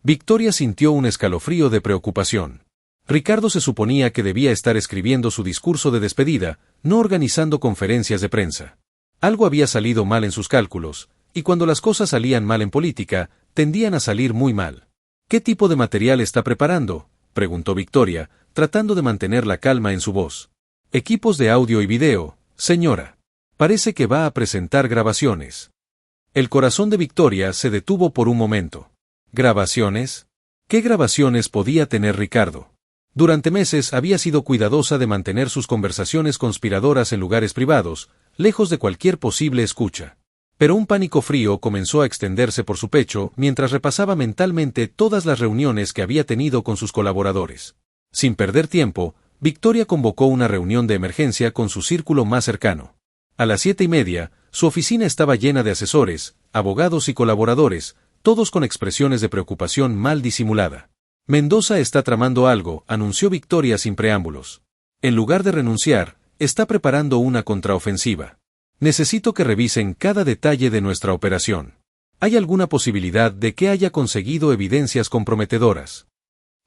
Victoria sintió un escalofrío de preocupación. Ricardo se suponía que debía estar escribiendo su discurso de despedida, no organizando conferencias de prensa. Algo había salido mal en sus cálculos, y cuando las cosas salían mal en política, tendían a salir muy mal. ¿Qué tipo de material está preparando?, preguntó Victoria, tratando de mantener la calma en su voz. Equipos de audio y video, señora. Parece que va a presentar grabaciones. El corazón de Victoria se detuvo por un momento. ¿Grabaciones? ¿Qué grabaciones podía tener Ricardo? Durante meses había sido cuidadosa de mantener sus conversaciones conspiradoras en lugares privados, lejos de cualquier posible escucha. Pero un pánico frío comenzó a extenderse por su pecho mientras repasaba mentalmente todas las reuniones que había tenido con sus colaboradores. Sin perder tiempo, Victoria convocó una reunión de emergencia con su círculo más cercano. A las 7:30, su oficina estaba llena de asesores, abogados y colaboradores, todos con expresiones de preocupación mal disimulada. Mendoza está tramando algo, anunció Victoria sin preámbulos. En lugar de renunciar, está preparando una contraofensiva. Necesito que revisen cada detalle de nuestra operación. ¿Hay alguna posibilidad de que haya conseguido evidencias comprometedoras?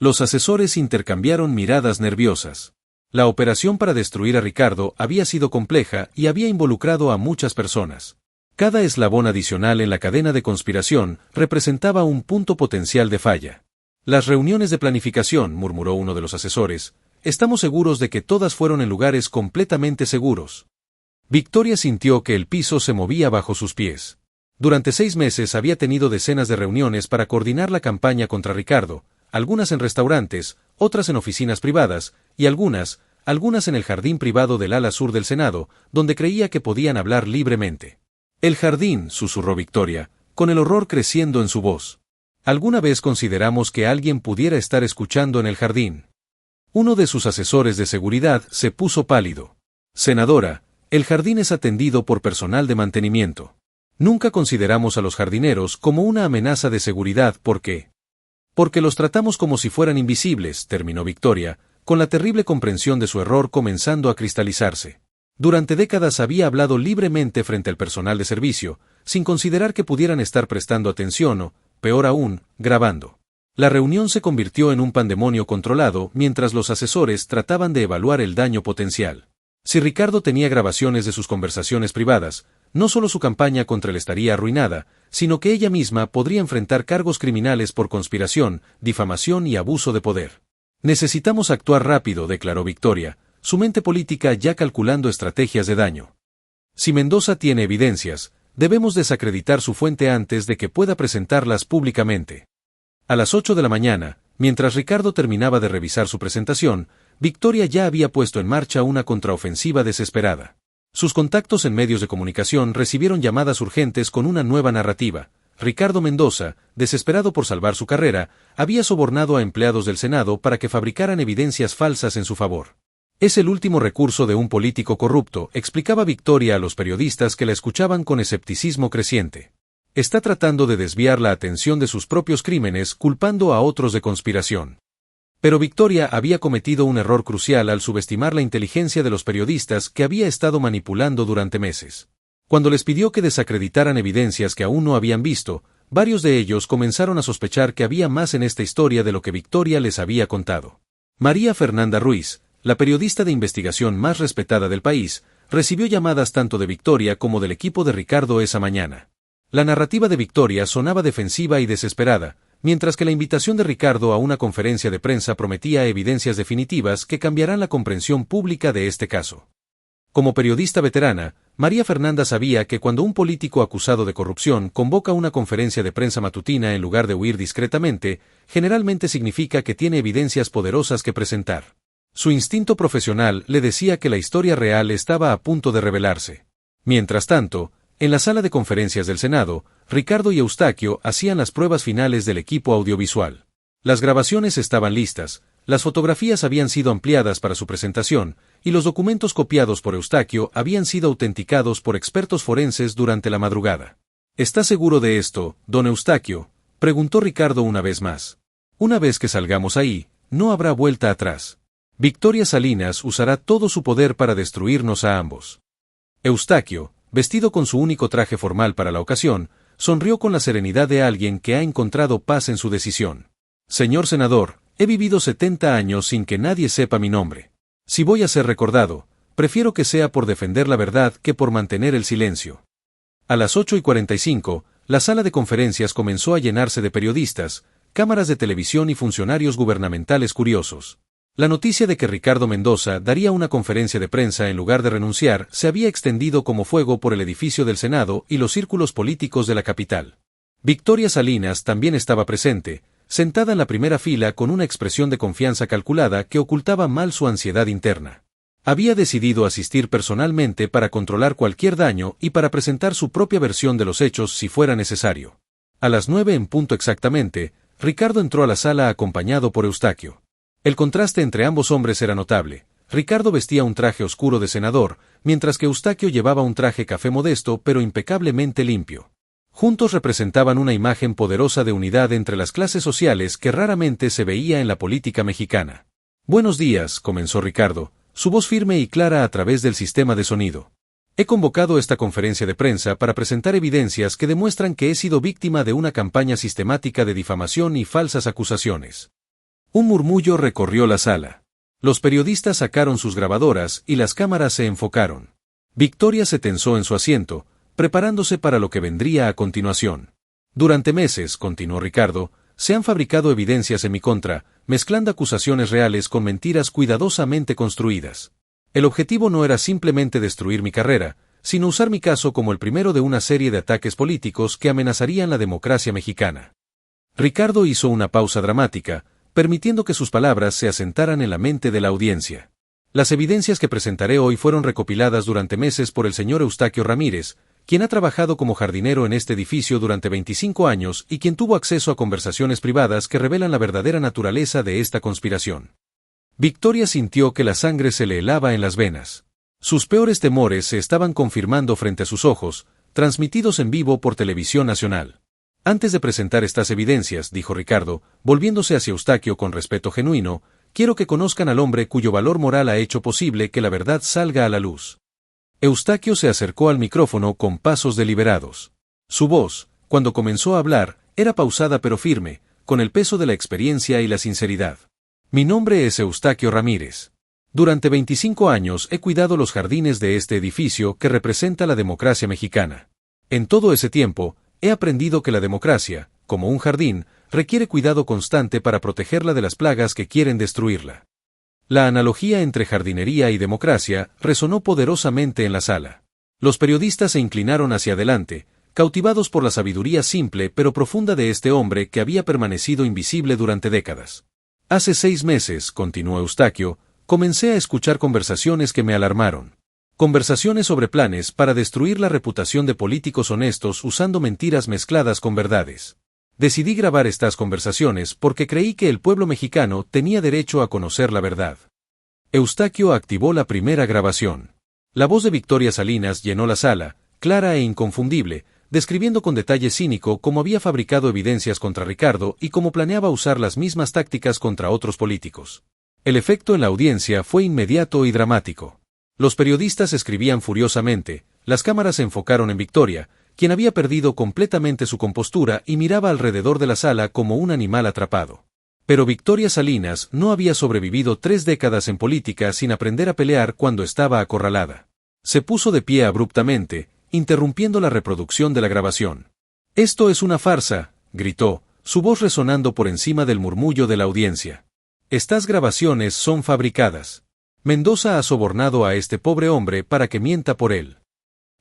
Los asesores intercambiaron miradas nerviosas. La operación para destruir a Ricardo había sido compleja y había involucrado a muchas personas. Cada eslabón adicional en la cadena de conspiración representaba un punto potencial de falla. Las reuniones de planificación, murmuró uno de los asesores, estamos seguros de que todas fueron en lugares completamente seguros. Victoria sintió que el piso se movía bajo sus pies. Durante 6 meses había tenido decenas de reuniones para coordinar la campaña contra Ricardo, algunas en restaurantes, otras en oficinas privadas, y algunas en el jardín privado del ala sur del Senado, donde creía que podían hablar libremente. El jardín, susurró Victoria, con el horror creciendo en su voz. ¿Alguna vez consideramos que alguien pudiera estar escuchando en el jardín? Uno de sus asesores de seguridad se puso pálido. Senadora, el jardín es atendido por personal de mantenimiento. Nunca consideramos a los jardineros como una amenaza de seguridad porque los tratamos como si fueran invisibles, terminó Victoria, con la terrible comprensión de su error comenzando a cristalizarse. Durante décadas había hablado libremente frente al personal de servicio, sin considerar que pudieran estar prestando atención o, peor aún, grabando. La reunión se convirtió en un pandemonio controlado mientras los asesores trataban de evaluar el daño potencial. Si Ricardo tenía grabaciones de sus conversaciones privadas, no solo su campaña contra él estaría arruinada, sino que ella misma podría enfrentar cargos criminales por conspiración, difamación y abuso de poder. Necesitamos actuar rápido, declaró Victoria, su mente política ya calculando estrategias de daño. Si Mendoza tiene evidencias, debemos desacreditar su fuente antes de que pueda presentarlas públicamente. A las 8 de la mañana, mientras Ricardo terminaba de revisar su presentación, Victoria ya había puesto en marcha una contraofensiva desesperada. Sus contactos en medios de comunicación recibieron llamadas urgentes con una nueva narrativa. Ricardo Mendoza, desesperado por salvar su carrera, había sobornado a empleados del Senado para que fabricaran evidencias falsas en su favor. Es el último recurso de un político corrupto, explicaba Victoria a los periodistas que la escuchaban con escepticismo creciente. Está tratando de desviar la atención de sus propios crímenes culpando a otros de conspiración. Pero Victoria había cometido un error crucial al subestimar la inteligencia de los periodistas que había estado manipulando durante meses. Cuando les pidió que desacreditaran evidencias que aún no habían visto, varios de ellos comenzaron a sospechar que había más en esta historia de lo que Victoria les había contado. María Fernanda Ruiz, la periodista de investigación más respetada del país, recibió llamadas tanto de Victoria como del equipo de Ricardo esa mañana. La narrativa de Victoria sonaba defensiva y desesperada, mientras que la invitación de Ricardo a una conferencia de prensa prometía evidencias definitivas que cambiarán la comprensión pública de este caso. Como periodista veterana, María Fernanda sabía que cuando un político acusado de corrupción convoca una conferencia de prensa matutina en lugar de huir discretamente, generalmente significa que tiene evidencias poderosas que presentar. Su instinto profesional le decía que la historia real estaba a punto de revelarse. Mientras tanto, en la sala de conferencias del Senado, Ricardo y Eustaquio hacían las pruebas finales del equipo audiovisual. Las grabaciones estaban listas, las fotografías habían sido ampliadas para su presentación, y los documentos copiados por Eustaquio habían sido autenticados por expertos forenses durante la madrugada. ¿Está seguro de esto, don Eustaquio?, preguntó Ricardo una vez más. Una vez que salgamos ahí, no habrá vuelta atrás. Victoria Salinas usará todo su poder para destruirnos a ambos. Eustaquio, vestido con su único traje formal para la ocasión, sonrió con la serenidad de alguien que ha encontrado paz en su decisión. Señor senador, he vivido 70 años sin que nadie sepa mi nombre. Si voy a ser recordado, prefiero que sea por defender la verdad que por mantener el silencio. A las 8:45, la sala de conferencias comenzó a llenarse de periodistas, cámaras de televisión y funcionarios gubernamentales curiosos. La noticia de que Ricardo Mendoza daría una conferencia de prensa en lugar de renunciar se había extendido como fuego por el edificio del Senado y los círculos políticos de la capital. Victoria Salinas también estaba presente, sentada en la primera fila con una expresión de confianza calculada que ocultaba mal su ansiedad interna. Había decidido asistir personalmente para controlar cualquier daño y para presentar su propia versión de los hechos si fuera necesario. A las 9 en punto exactamente, Ricardo entró a la sala acompañado por Eustaquio. El contraste entre ambos hombres era notable. Ricardo vestía un traje oscuro de senador, mientras que Eustaquio llevaba un traje café modesto pero impecablemente limpio. Juntos representaban una imagen poderosa de unidad entre las clases sociales que raramente se veía en la política mexicana. Buenos días, comenzó Ricardo, su voz firme y clara a través del sistema de sonido. He convocado esta conferencia de prensa para presentar evidencias que demuestran que he sido víctima de una campaña sistemática de difamación y falsas acusaciones. Un murmullo recorrió la sala. Los periodistas sacaron sus grabadoras y las cámaras se enfocaron. Victoria se tensó en su asiento, preparándose para lo que vendría a continuación. Durante meses, continuó Ricardo, se han fabricado evidencias en mi contra, mezclando acusaciones reales con mentiras cuidadosamente construidas. El objetivo no era simplemente destruir mi carrera, sino usar mi caso como el primero de una serie de ataques políticos que amenazarían la democracia mexicana. Ricardo hizo una pausa dramática, permitiendo que sus palabras se asentaran en la mente de la audiencia. Las evidencias que presentaré hoy fueron recopiladas durante meses por el señor Eustaquio Ramírez, quien ha trabajado como jardinero en este edificio durante 25 años y quien tuvo acceso a conversaciones privadas que revelan la verdadera naturaleza de esta conspiración. Victoria sintió que la sangre se le helaba en las venas. Sus peores temores se estaban confirmando frente a sus ojos, transmitidos en vivo por Televisión Nacional. Antes de presentar estas evidencias, dijo Ricardo, volviéndose hacia Eustaquio con respeto genuino, quiero que conozcan al hombre cuyo valor moral ha hecho posible que la verdad salga a la luz. Eustaquio se acercó al micrófono con pasos deliberados. Su voz, cuando comenzó a hablar, era pausada pero firme, con el peso de la experiencia y la sinceridad. Mi nombre es Eustaquio Ramírez. Durante 25 años he cuidado los jardines de este edificio que representa la democracia mexicana. En todo ese tiempo, he aprendido que la democracia, como un jardín, requiere cuidado constante para protegerla de las plagas que quieren destruirla. La analogía entre jardinería y democracia resonó poderosamente en la sala. Los periodistas se inclinaron hacia adelante, cautivados por la sabiduría simple pero profunda de este hombre que había permanecido invisible durante décadas. Hace 6 meses, continuó Eustaquio, comencé a escuchar conversaciones que me alarmaron. Conversaciones sobre planes para destruir la reputación de políticos honestos usando mentiras mezcladas con verdades. Decidí grabar estas conversaciones porque creí que el pueblo mexicano tenía derecho a conocer la verdad. Eustaquio activó la primera grabación. La voz de Victoria Salinas llenó la sala, clara e inconfundible, describiendo con detalle cínico cómo había fabricado evidencias contra Ricardo y cómo planeaba usar las mismas tácticas contra otros políticos. El efecto en la audiencia fue inmediato y dramático. Los periodistas escribían furiosamente, las cámaras se enfocaron en Victoria, quien había perdido completamente su compostura y miraba alrededor de la sala como un animal atrapado. Pero Victoria Salinas no había sobrevivido 3 décadas en política sin aprender a pelear cuando estaba acorralada. Se puso de pie abruptamente, interrumpiendo la reproducción de la grabación. «Esto es una farsa», gritó, su voz resonando por encima del murmullo de la audiencia. «Estas grabaciones son fabricadas. Mendoza ha sobornado a este pobre hombre para que mienta por él».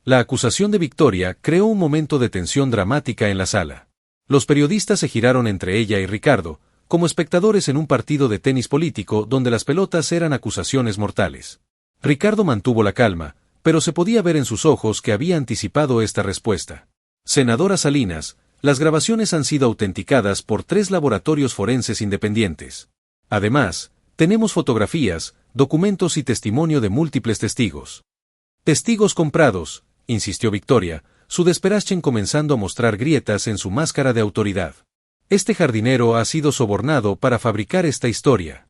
La acusación de Victoria creó un momento de tensión dramática en la sala. Los periodistas se giraron entre ella y Ricardo, como espectadores en un partido de tenis político donde las pelotas eran acusaciones mortales. Ricardo mantuvo la calma, pero se podía ver en sus ojos que había anticipado esta respuesta. Senadora Salinas, las grabaciones han sido autenticadas por 3 laboratorios forenses independientes. Además, tenemos fotografías, documentos y testimonio de múltiples testigos. «Testigos comprados», insistió Victoria, su desperachen comenzando a mostrar grietas en su máscara de autoridad. «Este jardinero ha sido sobornado para fabricar esta historia».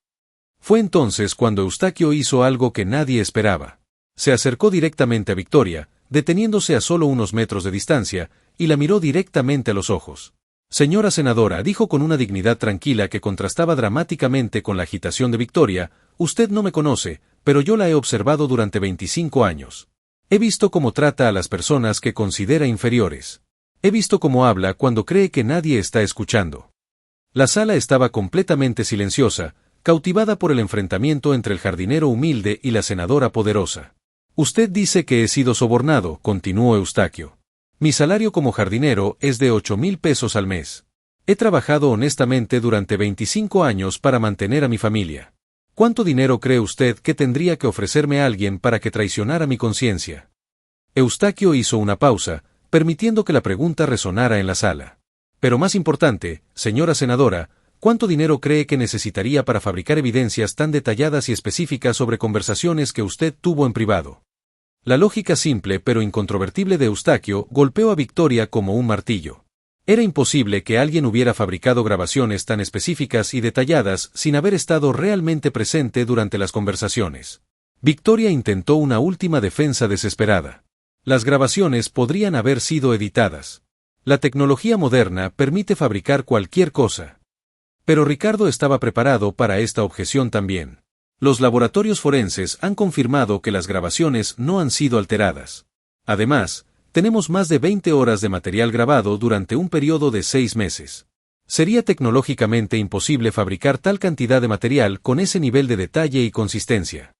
Fue entonces cuando Eustaquio hizo algo que nadie esperaba. Se acercó directamente a Victoria, deteniéndose a solo unos metros de distancia, y la miró directamente a los ojos. «Señora senadora», dijo con una dignidad tranquila que contrastaba dramáticamente con la agitación de Victoria, «usted no me conoce, pero yo la he observado durante 25 años. He visto cómo trata a las personas que considera inferiores. He visto cómo habla cuando cree que nadie está escuchando». La sala estaba completamente silenciosa, cautivada por el enfrentamiento entre el jardinero humilde y la senadora poderosa. «Usted dice que he sido sobornado», continuó Eustaquio. «Mi salario como jardinero es de 8,000 pesos al mes. He trabajado honestamente durante 25 años para mantener a mi familia. ¿Cuánto dinero cree usted que tendría que ofrecerme a alguien para que traicionara mi conciencia?» Eustaquio hizo una pausa, permitiendo que la pregunta resonara en la sala. «Pero más importante, señora senadora, ¿cuánto dinero cree que necesitaría para fabricar evidencias tan detalladas y específicas sobre conversaciones que usted tuvo en privado?» La lógica simple pero incontrovertible de Eustaquio golpeó a Victoria como un martillo. Era imposible que alguien hubiera fabricado grabaciones tan específicas y detalladas sin haber estado realmente presente durante las conversaciones. Victoria intentó una última defensa desesperada. Las grabaciones podrían haber sido editadas. La tecnología moderna permite fabricar cualquier cosa. Pero Ricardo estaba preparado para esta objeción también. Los laboratorios forenses han confirmado que las grabaciones no han sido alteradas. Además, tenemos más de 20 horas de material grabado durante un periodo de 6 meses. Sería tecnológicamente imposible fabricar tal cantidad de material con ese nivel de detalle y consistencia.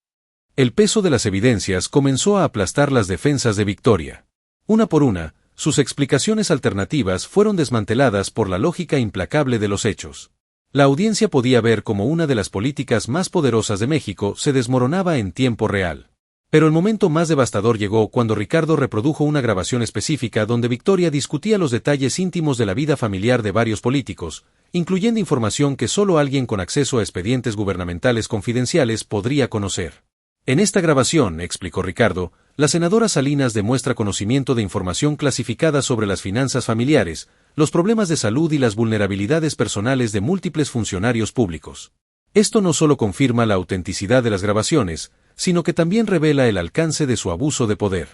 El peso de las evidencias comenzó a aplastar las defensas de Victoria. Una por una, sus explicaciones alternativas fueron desmanteladas por la lógica implacable de los hechos. La audiencia podía ver cómo una de las políticas más poderosas de México se desmoronaba en tiempo real. Pero el momento más devastador llegó cuando Ricardo reprodujo una grabación específica donde Victoria discutía los detalles íntimos de la vida familiar de varios políticos, incluyendo información que solo alguien con acceso a expedientes gubernamentales confidenciales podría conocer. En esta grabación, explicó Ricardo, la senadora Salinas demuestra conocimiento de información clasificada sobre las finanzas familiares, los problemas de salud y las vulnerabilidades personales de múltiples funcionarios públicos. Esto no solo confirma la autenticidad de las grabaciones, sino que también revela el alcance de su abuso de poder.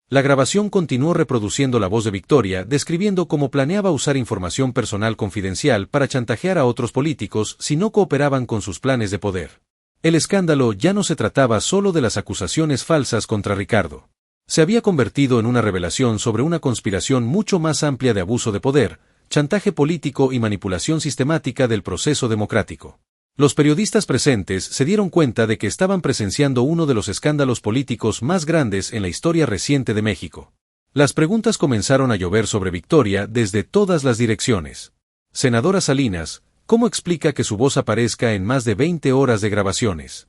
La grabación continuó reproduciendo la voz de Victoria, describiendo cómo planeaba usar información personal confidencial para chantajear a otros políticos si no cooperaban con sus planes de poder. El escándalo ya no se trataba solo de las acusaciones falsas contra Ricardo. Se había convertido en una revelación sobre una conspiración mucho más amplia de abuso de poder, chantaje político y manipulación sistemática del proceso democrático. Los periodistas presentes se dieron cuenta de que estaban presenciando uno de los escándalos políticos más grandes en la historia reciente de México. Las preguntas comenzaron a llover sobre Victoria desde todas las direcciones. Senadora Salinas, ¿cómo explica que su voz aparezca en más de 20 horas de grabaciones?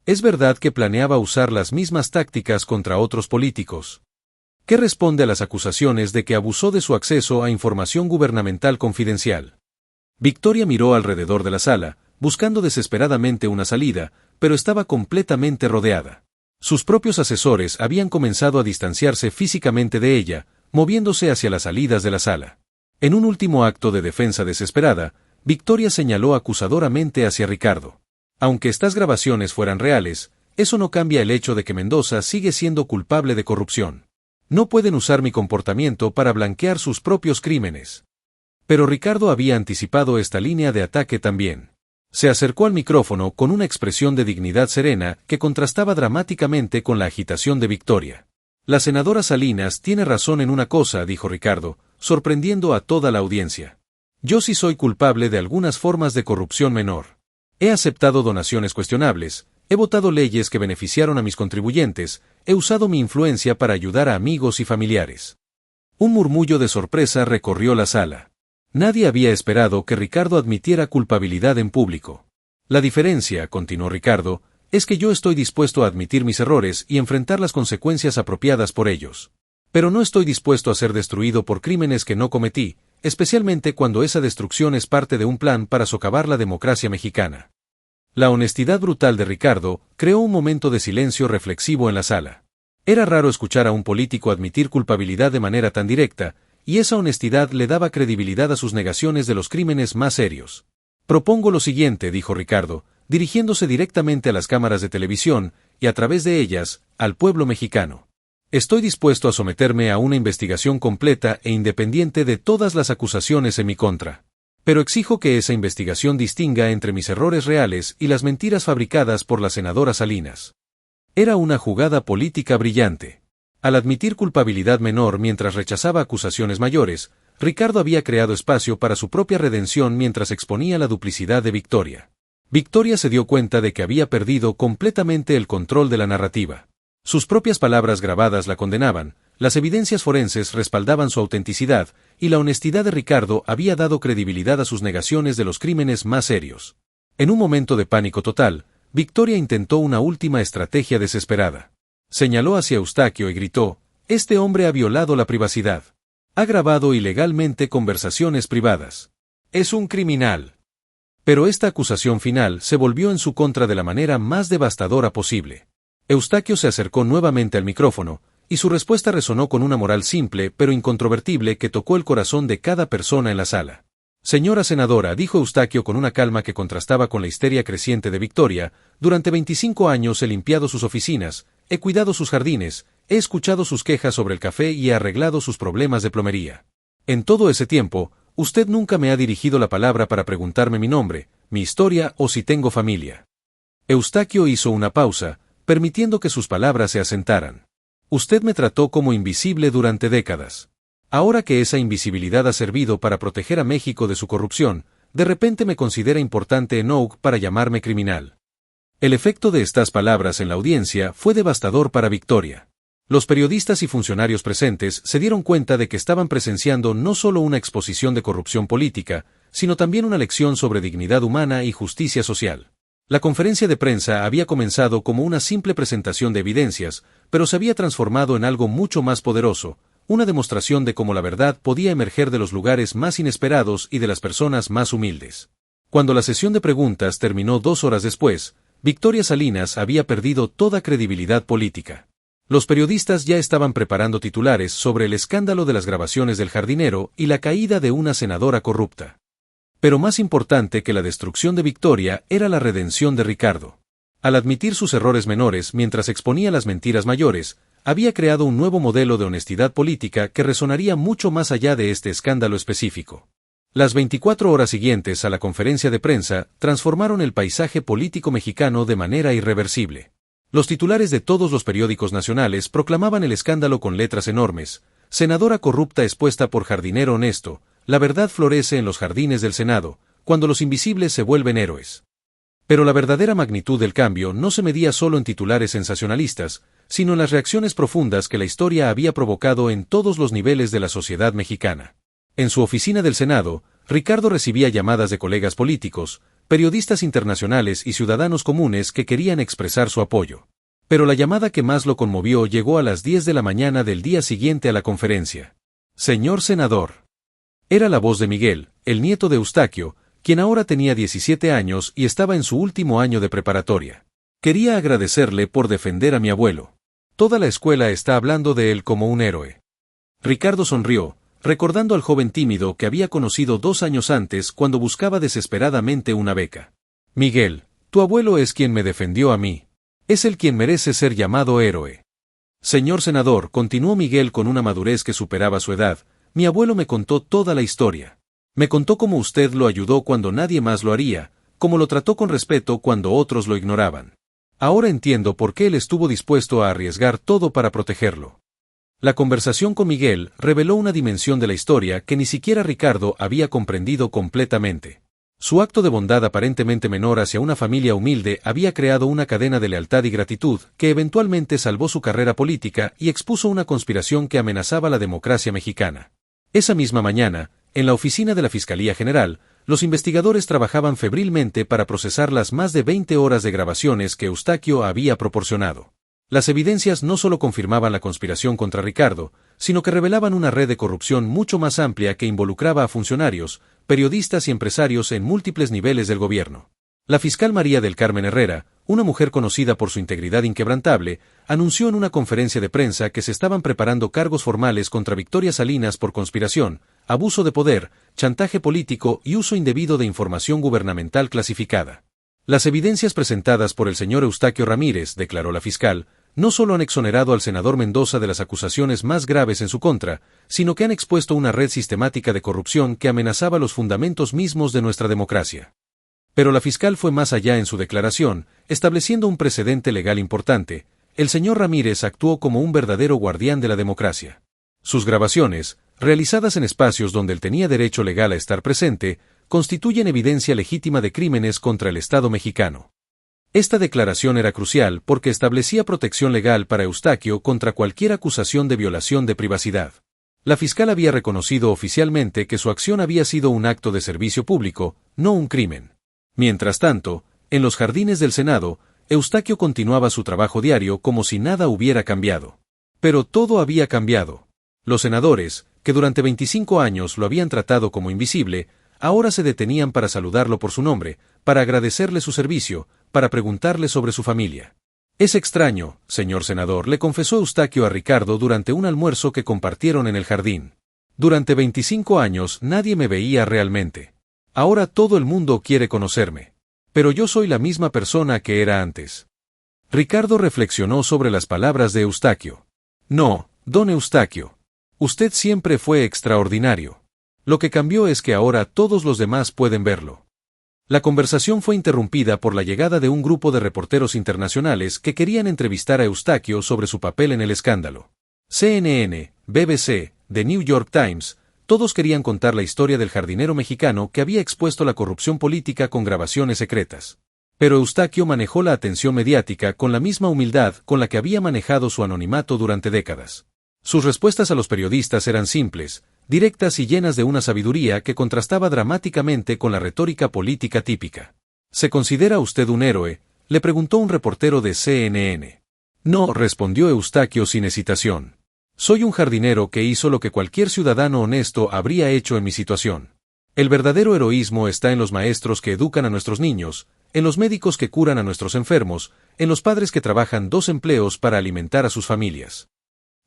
¿Es verdad que planeaba usar las mismas tácticas contra otros políticos? ¿Qué responde a las acusaciones de que abusó de su acceso a información gubernamental confidencial? Victoria miró alrededor de la sala, buscando desesperadamente una salida, pero estaba completamente rodeada. Sus propios asesores habían comenzado a distanciarse físicamente de ella, moviéndose hacia las salidas de la sala. En un último acto de defensa desesperada, Victoria señaló acusadoramente hacia Ricardo. Aunque estas grabaciones fueran reales, eso no cambia el hecho de que Mendoza sigue siendo culpable de corrupción. No pueden usar mi comportamiento para blanquear sus propios crímenes. Pero Ricardo había anticipado esta línea de ataque también. Se acercó al micrófono con una expresión de dignidad serena que contrastaba dramáticamente con la agitación de Victoria. La senadora Salinas tiene razón en una cosa, dijo Ricardo, sorprendiendo a toda la audiencia. Yo sí soy culpable de algunas formas de corrupción menor. He aceptado donaciones cuestionables, he votado leyes que beneficiaron a mis contribuyentes, he usado mi influencia para ayudar a amigos y familiares. Un murmullo de sorpresa recorrió la sala. Nadie había esperado que Ricardo admitiera culpabilidad en público. La diferencia, continuó Ricardo, es que yo estoy dispuesto a admitir mis errores y enfrentar las consecuencias apropiadas por ellos. Pero no estoy dispuesto a ser destruido por crímenes que no cometí, especialmente cuando esa destrucción es parte de un plan para socavar la democracia mexicana. La honestidad brutal de Ricardo creó un momento de silencio reflexivo en la sala. Era raro escuchar a un político admitir culpabilidad de manera tan directa, y esa honestidad le daba credibilidad a sus negaciones de los crímenes más serios. Propongo lo siguiente, dijo Ricardo, dirigiéndose directamente a las cámaras de televisión, y a través de ellas, al pueblo mexicano. Estoy dispuesto a someterme a una investigación completa e independiente de todas las acusaciones en mi contra. Pero exijo que esa investigación distinga entre mis errores reales y las mentiras fabricadas por la senadora Salinas. Era una jugada política brillante. Al admitir culpabilidad menor mientras rechazaba acusaciones mayores, Ricardo había creado espacio para su propia redención mientras exponía la duplicidad de Victoria. Victoria se dio cuenta de que había perdido completamente el control de la narrativa. Sus propias palabras grabadas la condenaban, las evidencias forenses respaldaban su autenticidad, y la honestidad de Ricardo había dado credibilidad a sus negaciones de los crímenes más serios. En un momento de pánico total, Victoria intentó una última estrategia desesperada. Señaló hacia Eustaquio y gritó, «Este hombre ha violado la privacidad. Ha grabado ilegalmente conversaciones privadas. Es un criminal». Pero esta acusación final se volvió en su contra de la manera más devastadora posible. Eustaquio se acercó nuevamente al micrófono, y su respuesta resonó con una moral simple pero incontrovertible que tocó el corazón de cada persona en la sala. «Señora senadora», dijo Eustaquio con una calma que contrastaba con la histeria creciente de Victoria, «durante 25 años he limpiado sus oficinas, he cuidado sus jardines, he escuchado sus quejas sobre el café y he arreglado sus problemas de plomería. En todo ese tiempo, Usted nunca me ha dirigido la palabra para preguntarme mi nombre, mi historia o si tengo familia. Eustaquio hizo una pausa, permitiendo que sus palabras se asentaran. Usted me trató como invisible durante décadas. Ahora que esa invisibilidad ha servido para proteger a México de su corrupción, de repente me considera importante en Oak para llamarme criminal. El efecto de estas palabras en la audiencia fue devastador para Victoria. Los periodistas y funcionarios presentes se dieron cuenta de que estaban presenciando no solo una exposición de corrupción política, sino también una lección sobre dignidad humana y justicia social. La conferencia de prensa había comenzado como una simple presentación de evidencias, pero se había transformado en algo mucho más poderoso, una demostración de cómo la verdad podía emerger de los lugares más inesperados y de las personas más humildes. Cuando la sesión de preguntas terminó 2 horas después, Victoria Salinas había perdido toda credibilidad política. Los periodistas ya estaban preparando titulares sobre el escándalo de las grabaciones del jardinero y la caída de una senadora corrupta. Pero más importante que la destrucción de Victoria era la redención de Ricardo. Al admitir sus errores menores mientras exponía las mentiras mayores, había creado un nuevo modelo de honestidad política que resonaría mucho más allá de este escándalo específico. Las 24 horas siguientes a la conferencia de prensa transformaron el paisaje político mexicano de manera irreversible. Los titulares de todos los periódicos nacionales proclamaban el escándalo con letras enormes: senadora corrupta expuesta por jardinero honesto, la verdad florece en los jardines del Senado, cuando los invisibles se vuelven héroes. Pero la verdadera magnitud del cambio no se medía solo en titulares sensacionalistas, sino en las reacciones profundas que la historia había provocado en todos los niveles de la sociedad mexicana. En su oficina del Senado, Ricardo recibía llamadas de colegas políticos, periodistas internacionales y ciudadanos comunes que querían expresar su apoyo. Pero la llamada que más lo conmovió llegó a las 10 de la mañana del día siguiente a la conferencia. Señor senador. Era la voz de Miguel, el nieto de Eustaquio, quien ahora tenía 17 años y estaba en su último año de preparatoria. Quería agradecerle por defender a mi abuelo. Toda la escuela está hablando de él como un héroe. Ricardo sonrió, recordando al joven tímido que había conocido 2 años antes cuando buscaba desesperadamente una beca. Miguel, tu abuelo es quien me defendió a mí. Es el quien merece ser llamado héroe. Señor senador, continuó Miguel con una madurez que superaba su edad, mi abuelo me contó toda la historia. Me contó cómo usted lo ayudó cuando nadie más lo haría, cómo lo trató con respeto cuando otros lo ignoraban. Ahora entiendo por qué él estuvo dispuesto a arriesgar todo para protegerlo. La conversación con Miguel reveló una dimensión de la historia que ni siquiera Ricardo había comprendido completamente. Su acto de bondad aparentemente menor hacia una familia humilde había creado una cadena de lealtad y gratitud que eventualmente salvó su carrera política y expuso una conspiración que amenazaba la democracia mexicana. Esa misma mañana, en la oficina de la Fiscalía General, los investigadores trabajaban febrilmente para procesar las más de 20 horas de grabaciones que Eustaquio había proporcionado. Las evidencias no solo confirmaban la conspiración contra Ricardo, sino que revelaban una red de corrupción mucho más amplia que involucraba a funcionarios, periodistas y empresarios en múltiples niveles del gobierno. La fiscal María del Carmen Herrera, una mujer conocida por su integridad inquebrantable, anunció en una conferencia de prensa que se estaban preparando cargos formales contra Victoria Salinas por conspiración, abuso de poder, chantaje político y uso indebido de información gubernamental clasificada. Las evidencias presentadas por el señor Eustaquio Ramírez, declaró la fiscal, no solo han exonerado al senador Mendoza de las acusaciones más graves en su contra, sino que han expuesto una red sistemática de corrupción que amenazaba los fundamentos mismos de nuestra democracia. Pero la fiscal fue más allá en su declaración, estableciendo un precedente legal importante. El señor Ramírez actuó como un verdadero guardián de la democracia. Sus grabaciones, realizadas en espacios donde él tenía derecho legal a estar presente, constituyen evidencia legítima de crímenes contra el Estado mexicano. Esta declaración era crucial porque establecía protección legal para Eustaquio contra cualquier acusación de violación de privacidad. La fiscal había reconocido oficialmente que su acción había sido un acto de servicio público, no un crimen. Mientras tanto, en los jardines del Senado, Eustaquio continuaba su trabajo diario como si nada hubiera cambiado. Pero todo había cambiado. Los senadores, que durante 25 años lo habían tratado como invisible, ahora se detenían para saludarlo por su nombre, para agradecerle su servicio, para preguntarle sobre su familia. Es extraño, señor senador, le confesó Eustaquio a Ricardo durante un almuerzo que compartieron en el jardín. Durante 25 años nadie me veía realmente. Ahora todo el mundo quiere conocerme. Pero yo soy la misma persona que era antes. Ricardo reflexionó sobre las palabras de Eustaquio. No, don Eustaquio. Usted siempre fue extraordinario. Lo que cambió es que ahora todos los demás pueden verlo. La conversación fue interrumpida por la llegada de un grupo de reporteros internacionales que querían entrevistar a Eustaquio sobre su papel en el escándalo. CNN, BBC, The New York Times, todos querían contar la historia del jardinero mexicano que había expuesto la corrupción política con grabaciones secretas. Pero Eustaquio manejó la atención mediática con la misma humildad con la que había manejado su anonimato durante décadas. Sus respuestas a los periodistas eran simples, directas y llenas de una sabiduría que contrastaba dramáticamente con la retórica política típica. ¿Se considera usted un héroe?, le preguntó un reportero de CNN. No, respondió Eustaquio sin hesitación. Soy un jardinero que hizo lo que cualquier ciudadano honesto habría hecho en mi situación. El verdadero heroísmo está en los maestros que educan a nuestros niños, en los médicos que curan a nuestros enfermos, en los padres que trabajan 2 empleos para alimentar a sus familias.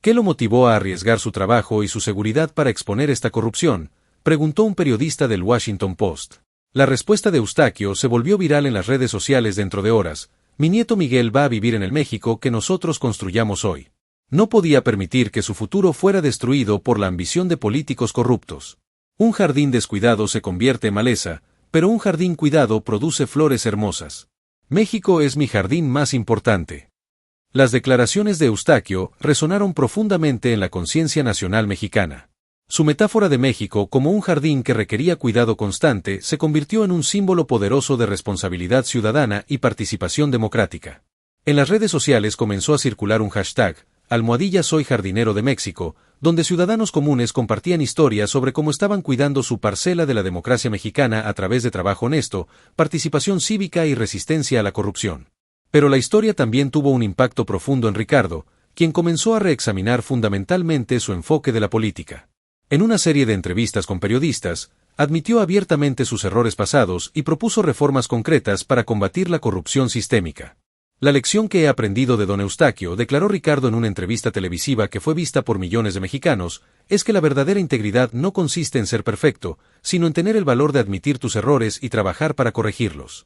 ¿Qué lo motivó a arriesgar su trabajo y su seguridad para exponer esta corrupción?, preguntó un periodista del Washington Post. La respuesta de Eustaquio se volvió viral en las redes sociales dentro de horas. Mi nieto Miguel va a vivir en el México que nosotros construyamos hoy. No podía permitir que su futuro fuera destruido por la ambición de políticos corruptos. Un jardín descuidado se convierte en maleza, pero un jardín cuidado produce flores hermosas. México es mi jardín más importante. Las declaraciones de Eustaquio resonaron profundamente en la conciencia nacional mexicana. Su metáfora de México como un jardín que requería cuidado constante se convirtió en un símbolo poderoso de responsabilidad ciudadana y participación democrática. En las redes sociales comenzó a circular un hashtag, #SoyJardineroDeMéxico, donde ciudadanos comunes compartían historias sobre cómo estaban cuidando su parcela de la democracia mexicana a través de trabajo honesto, participación cívica y resistencia a la corrupción. Pero la historia también tuvo un impacto profundo en Ricardo, quien comenzó a reexaminar fundamentalmente su enfoque de la política. En una serie de entrevistas con periodistas, admitió abiertamente sus errores pasados y propuso reformas concretas para combatir la corrupción sistémica. La lección que he aprendido de don Eustaquio, declaró Ricardo en una entrevista televisiva que fue vista por millones de mexicanos, es que la verdadera integridad no consiste en ser perfecto, sino en tener el valor de admitir tus errores y trabajar para corregirlos.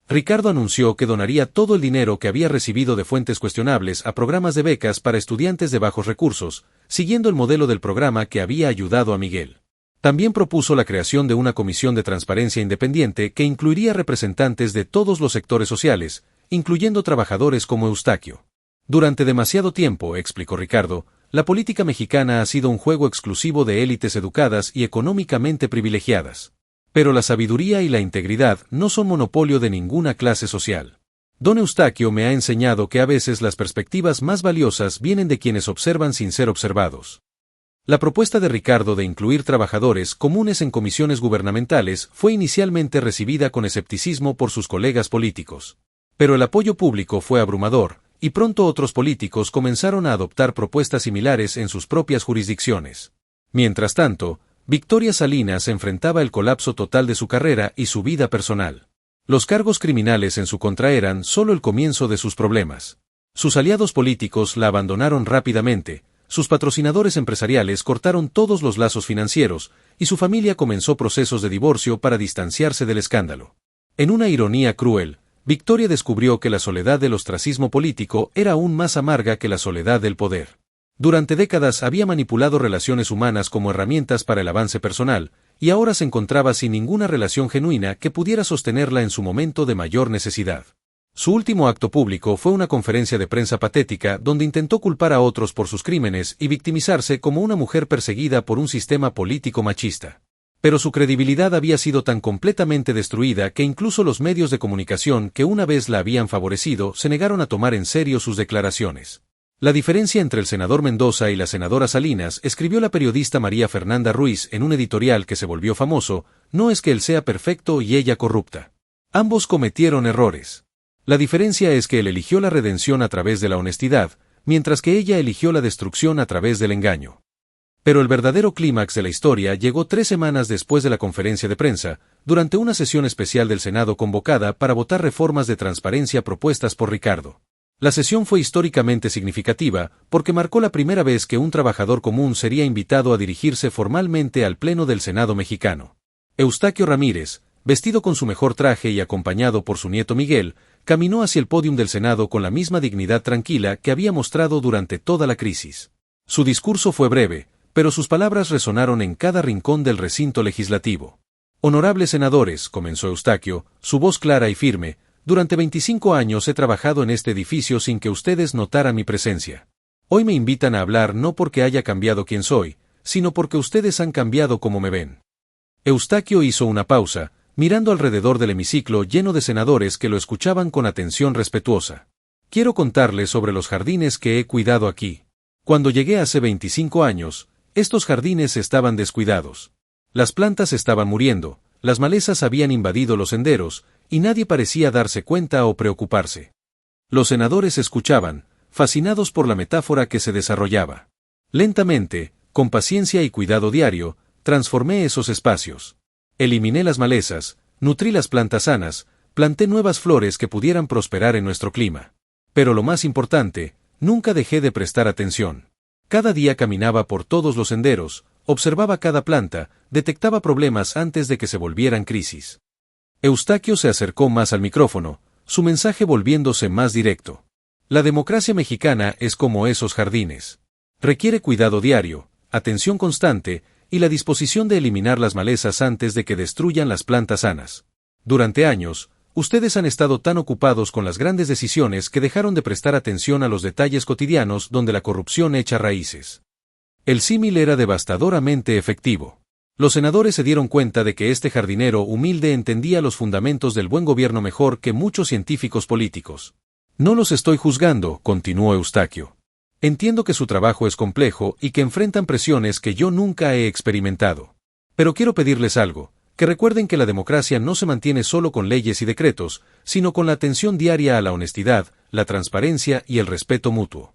Ricardo anunció que donaría todo el dinero que había recibido de fuentes cuestionables a programas de becas para estudiantes de bajos recursos, siguiendo el modelo del programa que había ayudado a Miguel. También propuso la creación de una comisión de transparencia independiente que incluiría representantes de todos los sectores sociales, incluyendo trabajadores como Eustaquio. Durante demasiado tiempo, explicó Ricardo, la política mexicana ha sido un juego exclusivo de élites educadas y económicamente privilegiadas. Pero la sabiduría y la integridad no son monopolio de ninguna clase social. Don Eustaquio me ha enseñado que a veces las perspectivas más valiosas vienen de quienes observan sin ser observados. La propuesta de Ricardo de incluir trabajadores comunes en comisiones gubernamentales fue inicialmente recibida con escepticismo por sus colegas políticos. Pero el apoyo público fue abrumador, y pronto otros políticos comenzaron a adoptar propuestas similares en sus propias jurisdicciones. Mientras tanto, Victoria Salinas enfrentaba el colapso total de su carrera y su vida personal. Los cargos criminales en su contra eran solo el comienzo de sus problemas. Sus aliados políticos la abandonaron rápidamente, sus patrocinadores empresariales cortaron todos los lazos financieros, y su familia comenzó procesos de divorcio para distanciarse del escándalo. En una ironía cruel, Victoria descubrió que la soledad del ostracismo político era aún más amarga que la soledad del poder. Durante décadas había manipulado relaciones humanas como herramientas para el avance personal, y ahora se encontraba sin ninguna relación genuina que pudiera sostenerla en su momento de mayor necesidad. Su último acto público fue una conferencia de prensa patética donde intentó culpar a otros por sus crímenes y victimizarse como una mujer perseguida por un sistema político machista. Pero su credibilidad había sido tan completamente destruida que incluso los medios de comunicación que una vez la habían favorecido se negaron a tomar en serio sus declaraciones. La diferencia entre el senador Mendoza y la senadora Salinas, escribió la periodista María Fernanda Ruiz en un editorial que se volvió famoso, no es que él sea perfecto y ella corrupta. Ambos cometieron errores. La diferencia es que él eligió la redención a través de la honestidad, mientras que ella eligió la destrucción a través del engaño. Pero el verdadero clímax de la historia llegó 3 semanas después de la conferencia de prensa, durante una sesión especial del Senado convocada para votar reformas de transparencia propuestas por Ricardo. La sesión fue históricamente significativa porque marcó la primera vez que un trabajador común sería invitado a dirigirse formalmente al Pleno del Senado mexicano. Eustaquio Ramírez, vestido con su mejor traje y acompañado por su nieto Miguel, caminó hacia el pódium del Senado con la misma dignidad tranquila que había mostrado durante toda la crisis. Su discurso fue breve, pero sus palabras resonaron en cada rincón del recinto legislativo. Honorables senadores, comenzó Eustaquio, su voz clara y firme, durante 25 años he trabajado en este edificio sin que ustedes notaran mi presencia. Hoy me invitan a hablar no porque haya cambiado quien soy, sino porque ustedes han cambiado como me ven. Eustaquio hizo una pausa, mirando alrededor del hemiciclo lleno de senadores que lo escuchaban con atención respetuosa. Quiero contarles sobre los jardines que he cuidado aquí. Cuando llegué hace 25 años, estos jardines estaban descuidados. Las plantas estaban muriendo, las malezas habían invadido los senderos, y nadie parecía darse cuenta o preocuparse. Los senadores escuchaban, fascinados por la metáfora que se desarrollaba. Lentamente, con paciencia y cuidado diario, transformé esos espacios. Eliminé las malezas, nutrí las plantas sanas, planté nuevas flores que pudieran prosperar en nuestro clima. Pero lo más importante, nunca dejé de prestar atención. Cada día caminaba por todos los senderos, observaba cada planta, detectaba problemas antes de que se volvieran crisis. Eustaquio se acercó más al micrófono, su mensaje volviéndose más directo. La democracia mexicana es como esos jardines. Requiere cuidado diario, atención constante, y la disposición de eliminar las malezas antes de que destruyan las plantas sanas. Durante años, ustedes han estado tan ocupados con las grandes decisiones que dejaron de prestar atención a los detalles cotidianos donde la corrupción echa raíces. El símil era devastadoramente efectivo. Los senadores se dieron cuenta de que este jardinero humilde entendía los fundamentos del buen gobierno mejor que muchos científicos políticos. No los estoy juzgando, continuó Eustaquio. Entiendo que su trabajo es complejo y que enfrentan presiones que yo nunca he experimentado. Pero quiero pedirles algo, que recuerden que la democracia no se mantiene solo con leyes y decretos, sino con la atención diaria a la honestidad, la transparencia y el respeto mutuo.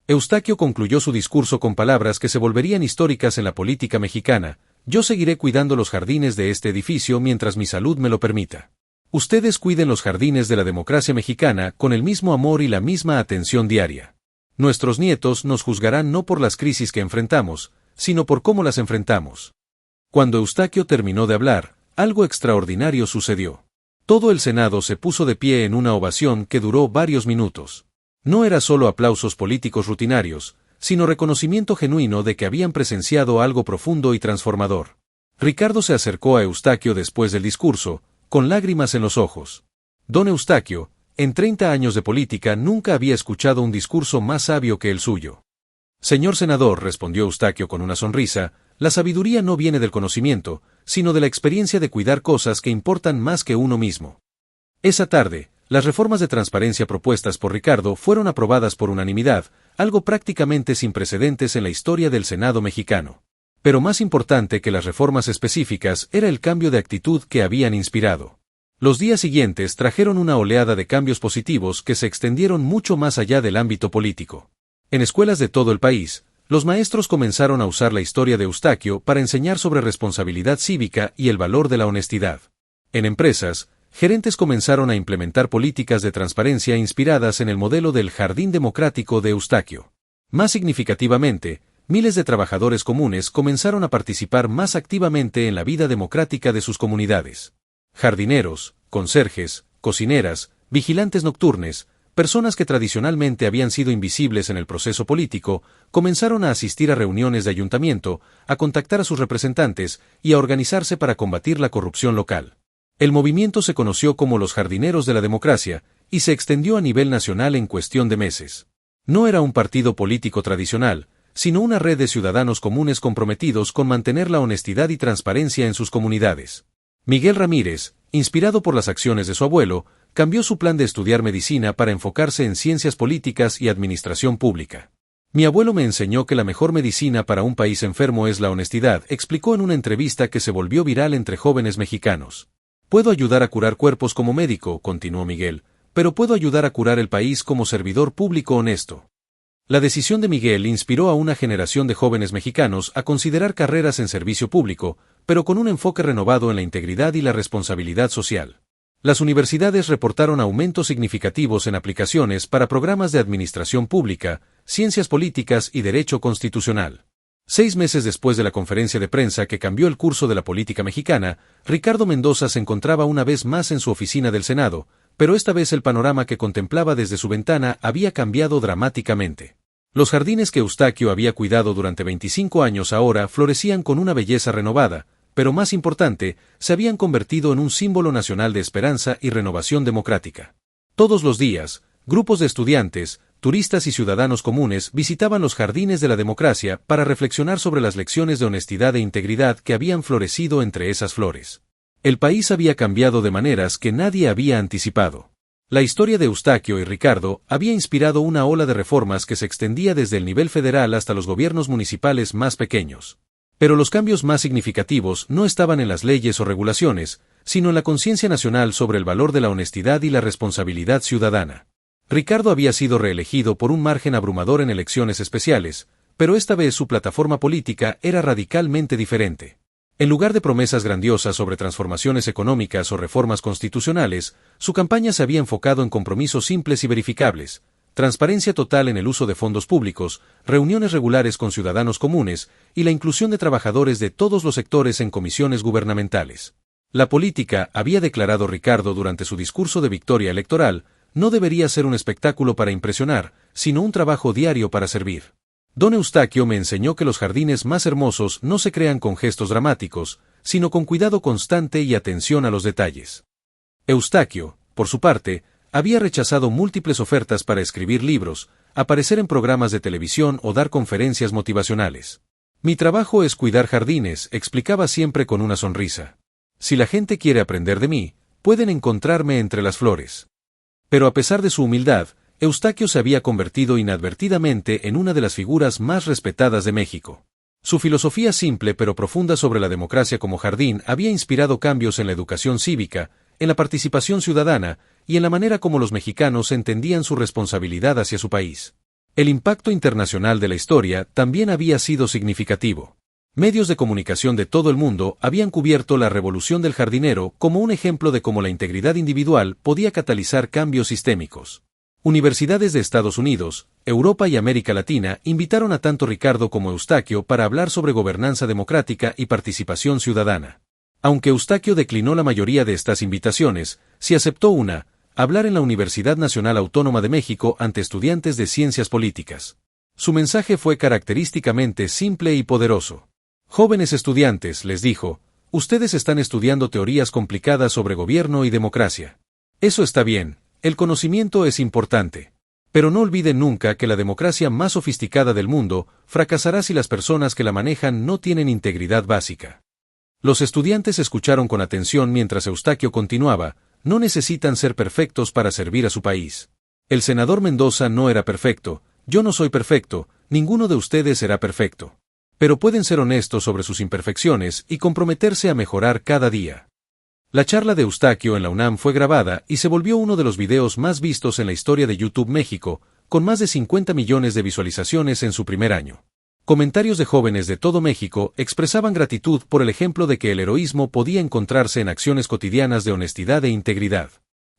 Eustaquio concluyó su discurso con palabras que se volverían históricas en la política mexicana: yo seguiré cuidando los jardines de este edificio mientras mi salud me lo permita. Ustedes cuiden los jardines de la democracia mexicana con el mismo amor y la misma atención diaria. Nuestros nietos nos juzgarán no por las crisis que enfrentamos, sino por cómo las enfrentamos. Cuando Eustaquio terminó de hablar, algo extraordinario sucedió. Todo el Senado se puso de pie en una ovación que duró varios minutos. No era solo aplausos políticos rutinarios, sino reconocimiento genuino de que habían presenciado algo profundo y transformador. Ricardo se acercó a Eustaquio después del discurso, con lágrimas en los ojos. Don Eustaquio, en 30 años de política nunca había escuchado un discurso más sabio que el suyo. Señor senador, respondió Eustaquio con una sonrisa, la sabiduría no viene del conocimiento, sino de la experiencia de cuidar cosas que importan más que uno mismo. Esa tarde, las reformas de transparencia propuestas por Ricardo fueron aprobadas por unanimidad, algo prácticamente sin precedentes en la historia del Senado mexicano. Pero más importante que las reformas específicas era el cambio de actitud que habían inspirado. Los días siguientes trajeron una oleada de cambios positivos que se extendieron mucho más allá del ámbito político. En escuelas de todo el país, los maestros comenzaron a usar la historia de Eustaquio para enseñar sobre responsabilidad cívica y el valor de la honestidad. En empresas, gerentes comenzaron a implementar políticas de transparencia inspiradas en el modelo del Jardín Democrático de Eustaquio. Más significativamente, miles de trabajadores comunes comenzaron a participar más activamente en la vida democrática de sus comunidades. Jardineros, conserjes, cocineras, vigilantes nocturnos, personas que tradicionalmente habían sido invisibles en el proceso político, comenzaron a asistir a reuniones de ayuntamiento, a contactar a sus representantes y a organizarse para combatir la corrupción local. El movimiento se conoció como los Jardineros de la Democracia y se extendió a nivel nacional en cuestión de meses. No era un partido político tradicional, sino una red de ciudadanos comunes comprometidos con mantener la honestidad y transparencia en sus comunidades. Miguel Ramírez, inspirado por las acciones de su abuelo, cambió su plan de estudiar medicina para enfocarse en ciencias políticas y administración pública. Mi abuelo me enseñó que la mejor medicina para un país enfermo es la honestidad, explicó en una entrevista que se volvió viral entre jóvenes mexicanos. Puedo ayudar a curar cuerpos como médico, continuó Miguel, pero puedo ayudar a curar el país como servidor público honesto. La decisión de Miguel inspiró a una generación de jóvenes mexicanos a considerar carreras en servicio público, pero con un enfoque renovado en la integridad y la responsabilidad social. Las universidades reportaron aumentos significativos en aplicaciones para programas de administración pública, ciencias políticas y derecho constitucional. 6 meses después de la conferencia de prensa que cambió el curso de la política mexicana, Ricardo Mendoza se encontraba una vez más en su oficina del Senado, pero esta vez el panorama que contemplaba desde su ventana había cambiado dramáticamente. Los jardines que Eustaquio había cuidado durante 25 años ahora florecían con una belleza renovada, pero más importante, se habían convertido en un símbolo nacional de esperanza y renovación democrática. Todos los días, grupos de estudiantes, turistas y ciudadanos comunes visitaban los jardines de la democracia para reflexionar sobre las lecciones de honestidad e integridad que habían florecido entre esas flores. El país había cambiado de maneras que nadie había anticipado. La historia de Eustaquio y Ricardo había inspirado una ola de reformas que se extendía desde el nivel federal hasta los gobiernos municipales más pequeños. Pero los cambios más significativos no estaban en las leyes o regulaciones, sino en la conciencia nacional sobre el valor de la honestidad y la responsabilidad ciudadana. Ricardo había sido reelegido por un margen abrumador en elecciones especiales, pero esta vez su plataforma política era radicalmente diferente. En lugar de promesas grandiosas sobre transformaciones económicas o reformas constitucionales, su campaña se había enfocado en compromisos simples y verificables: transparencia total en el uso de fondos públicos, reuniones regulares con ciudadanos comunes y la inclusión de trabajadores de todos los sectores en comisiones gubernamentales. La política, había declarado Ricardo durante su discurso de victoria electoral, no debería ser un espectáculo para impresionar, sino un trabajo diario para servir. Don Eustaquio me enseñó que los jardines más hermosos no se crean con gestos dramáticos, sino con cuidado constante y atención a los detalles. Eustaquio, por su parte, había rechazado múltiples ofertas para escribir libros, aparecer en programas de televisión o dar conferencias motivacionales. Mi trabajo es cuidar jardines, explicaba siempre con una sonrisa. Si la gente quiere aprender de mí, pueden encontrarme entre las flores. Pero a pesar de su humildad, Eustaquio se había convertido inadvertidamente en una de las figuras más respetadas de México. Su filosofía simple pero profunda sobre la democracia como jardín había inspirado cambios en la educación cívica, en la participación ciudadana y en la manera como los mexicanos entendían su responsabilidad hacia su país. El impacto internacional de la historia también había sido significativo. Medios de comunicación de todo el mundo habían cubierto la revolución del jardinero como un ejemplo de cómo la integridad individual podía catalizar cambios sistémicos. Universidades de Estados Unidos, Europa y América Latina invitaron a tanto Ricardo como Eustaquio para hablar sobre gobernanza democrática y participación ciudadana. Aunque Eustaquio declinó la mayoría de estas invitaciones, sí aceptó una: hablar en la Universidad Nacional Autónoma de México ante estudiantes de ciencias políticas. Su mensaje fue característicamente simple y poderoso. Jóvenes estudiantes, les dijo, ustedes están estudiando teorías complicadas sobre gobierno y democracia. Eso está bien. El conocimiento es importante. Pero no olviden nunca que la democracia más sofisticada del mundo fracasará si las personas que la manejan no tienen integridad básica. Los estudiantes escucharon con atención mientras Eustaquio continuaba: no necesitan ser perfectos para servir a su país. El senador Mendoza no era perfecto, yo no soy perfecto, ninguno de ustedes será perfecto. Pero pueden ser honestos sobre sus imperfecciones y comprometerse a mejorar cada día. La charla de Eustaquio en la UNAM fue grabada y se volvió uno de los videos más vistos en la historia de YouTube México, con más de 50 millones de visualizaciones en su primer año. Comentarios de jóvenes de todo México expresaban gratitud por el ejemplo de que el heroísmo podía encontrarse en acciones cotidianas de honestidad e integridad.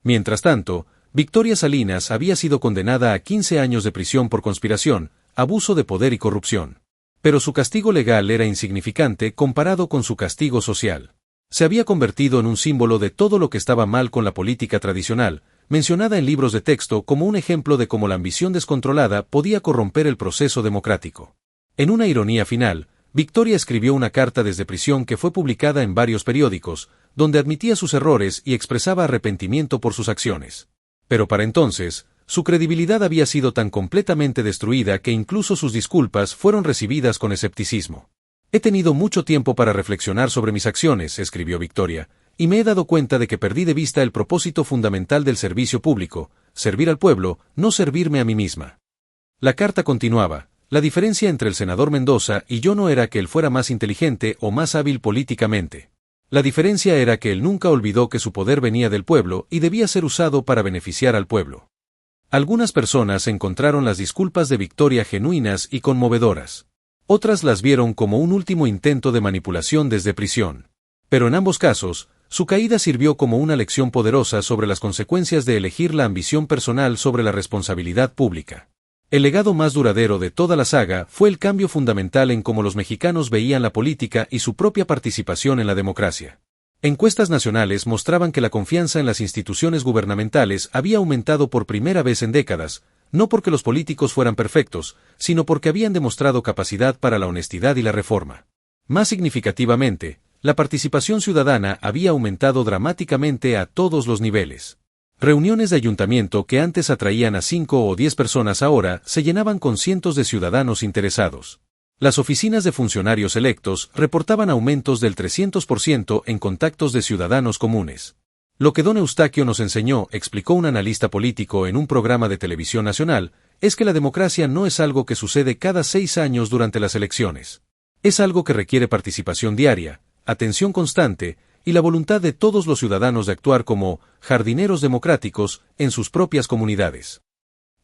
Mientras tanto, Victoria Salinas había sido condenada a 15 años de prisión por conspiración, abuso de poder y corrupción. Pero su castigo legal era insignificante comparado con su castigo social. Se había convertido en un símbolo de todo lo que estaba mal con la política tradicional, mencionada en libros de texto como un ejemplo de cómo la ambición descontrolada podía corromper el proceso democrático. En una ironía final, Victoria escribió una carta desde prisión que fue publicada en varios periódicos, donde admitía sus errores y expresaba arrepentimiento por sus acciones. Pero para entonces, su credibilidad había sido tan completamente destruida que incluso sus disculpas fueron recibidas con escepticismo. He tenido mucho tiempo para reflexionar sobre mis acciones, escribió Victoria, y me he dado cuenta de que perdí de vista el propósito fundamental del servicio público: servir al pueblo, no servirme a mí misma. La carta continuaba: la diferencia entre el senador Mendoza y yo no era que él fuera más inteligente o más hábil políticamente. La diferencia era que él nunca olvidó que su poder venía del pueblo y debía ser usado para beneficiar al pueblo. Algunas personas encontraron las disculpas de Victoria genuinas y conmovedoras. Otras las vieron como un último intento de manipulación desde prisión. Pero en ambos casos, su caída sirvió como una lección poderosa sobre las consecuencias de elegir la ambición personal sobre la responsabilidad pública. El legado más duradero de toda la saga fue el cambio fundamental en cómo los mexicanos veían la política y su propia participación en la democracia. Encuestas nacionales mostraban que la confianza en las instituciones gubernamentales había aumentado por primera vez en décadas, no porque los políticos fueran perfectos, sino porque habían demostrado capacidad para la honestidad y la reforma. Más significativamente, la participación ciudadana había aumentado dramáticamente a todos los niveles. Reuniones de ayuntamiento que antes atraían a 5 o 10 personas ahora se llenaban con cientos de ciudadanos interesados. Las oficinas de funcionarios electos reportaban aumentos del 300% en contactos de ciudadanos comunes. Lo que don Eustaquio nos enseñó, explicó un analista político en un programa de televisión nacional, es que la democracia no es algo que sucede cada 6 años durante las elecciones. Es algo que requiere participación diaria, atención constante, y la voluntad de todos los ciudadanos de actuar como jardineros democráticos en sus propias comunidades.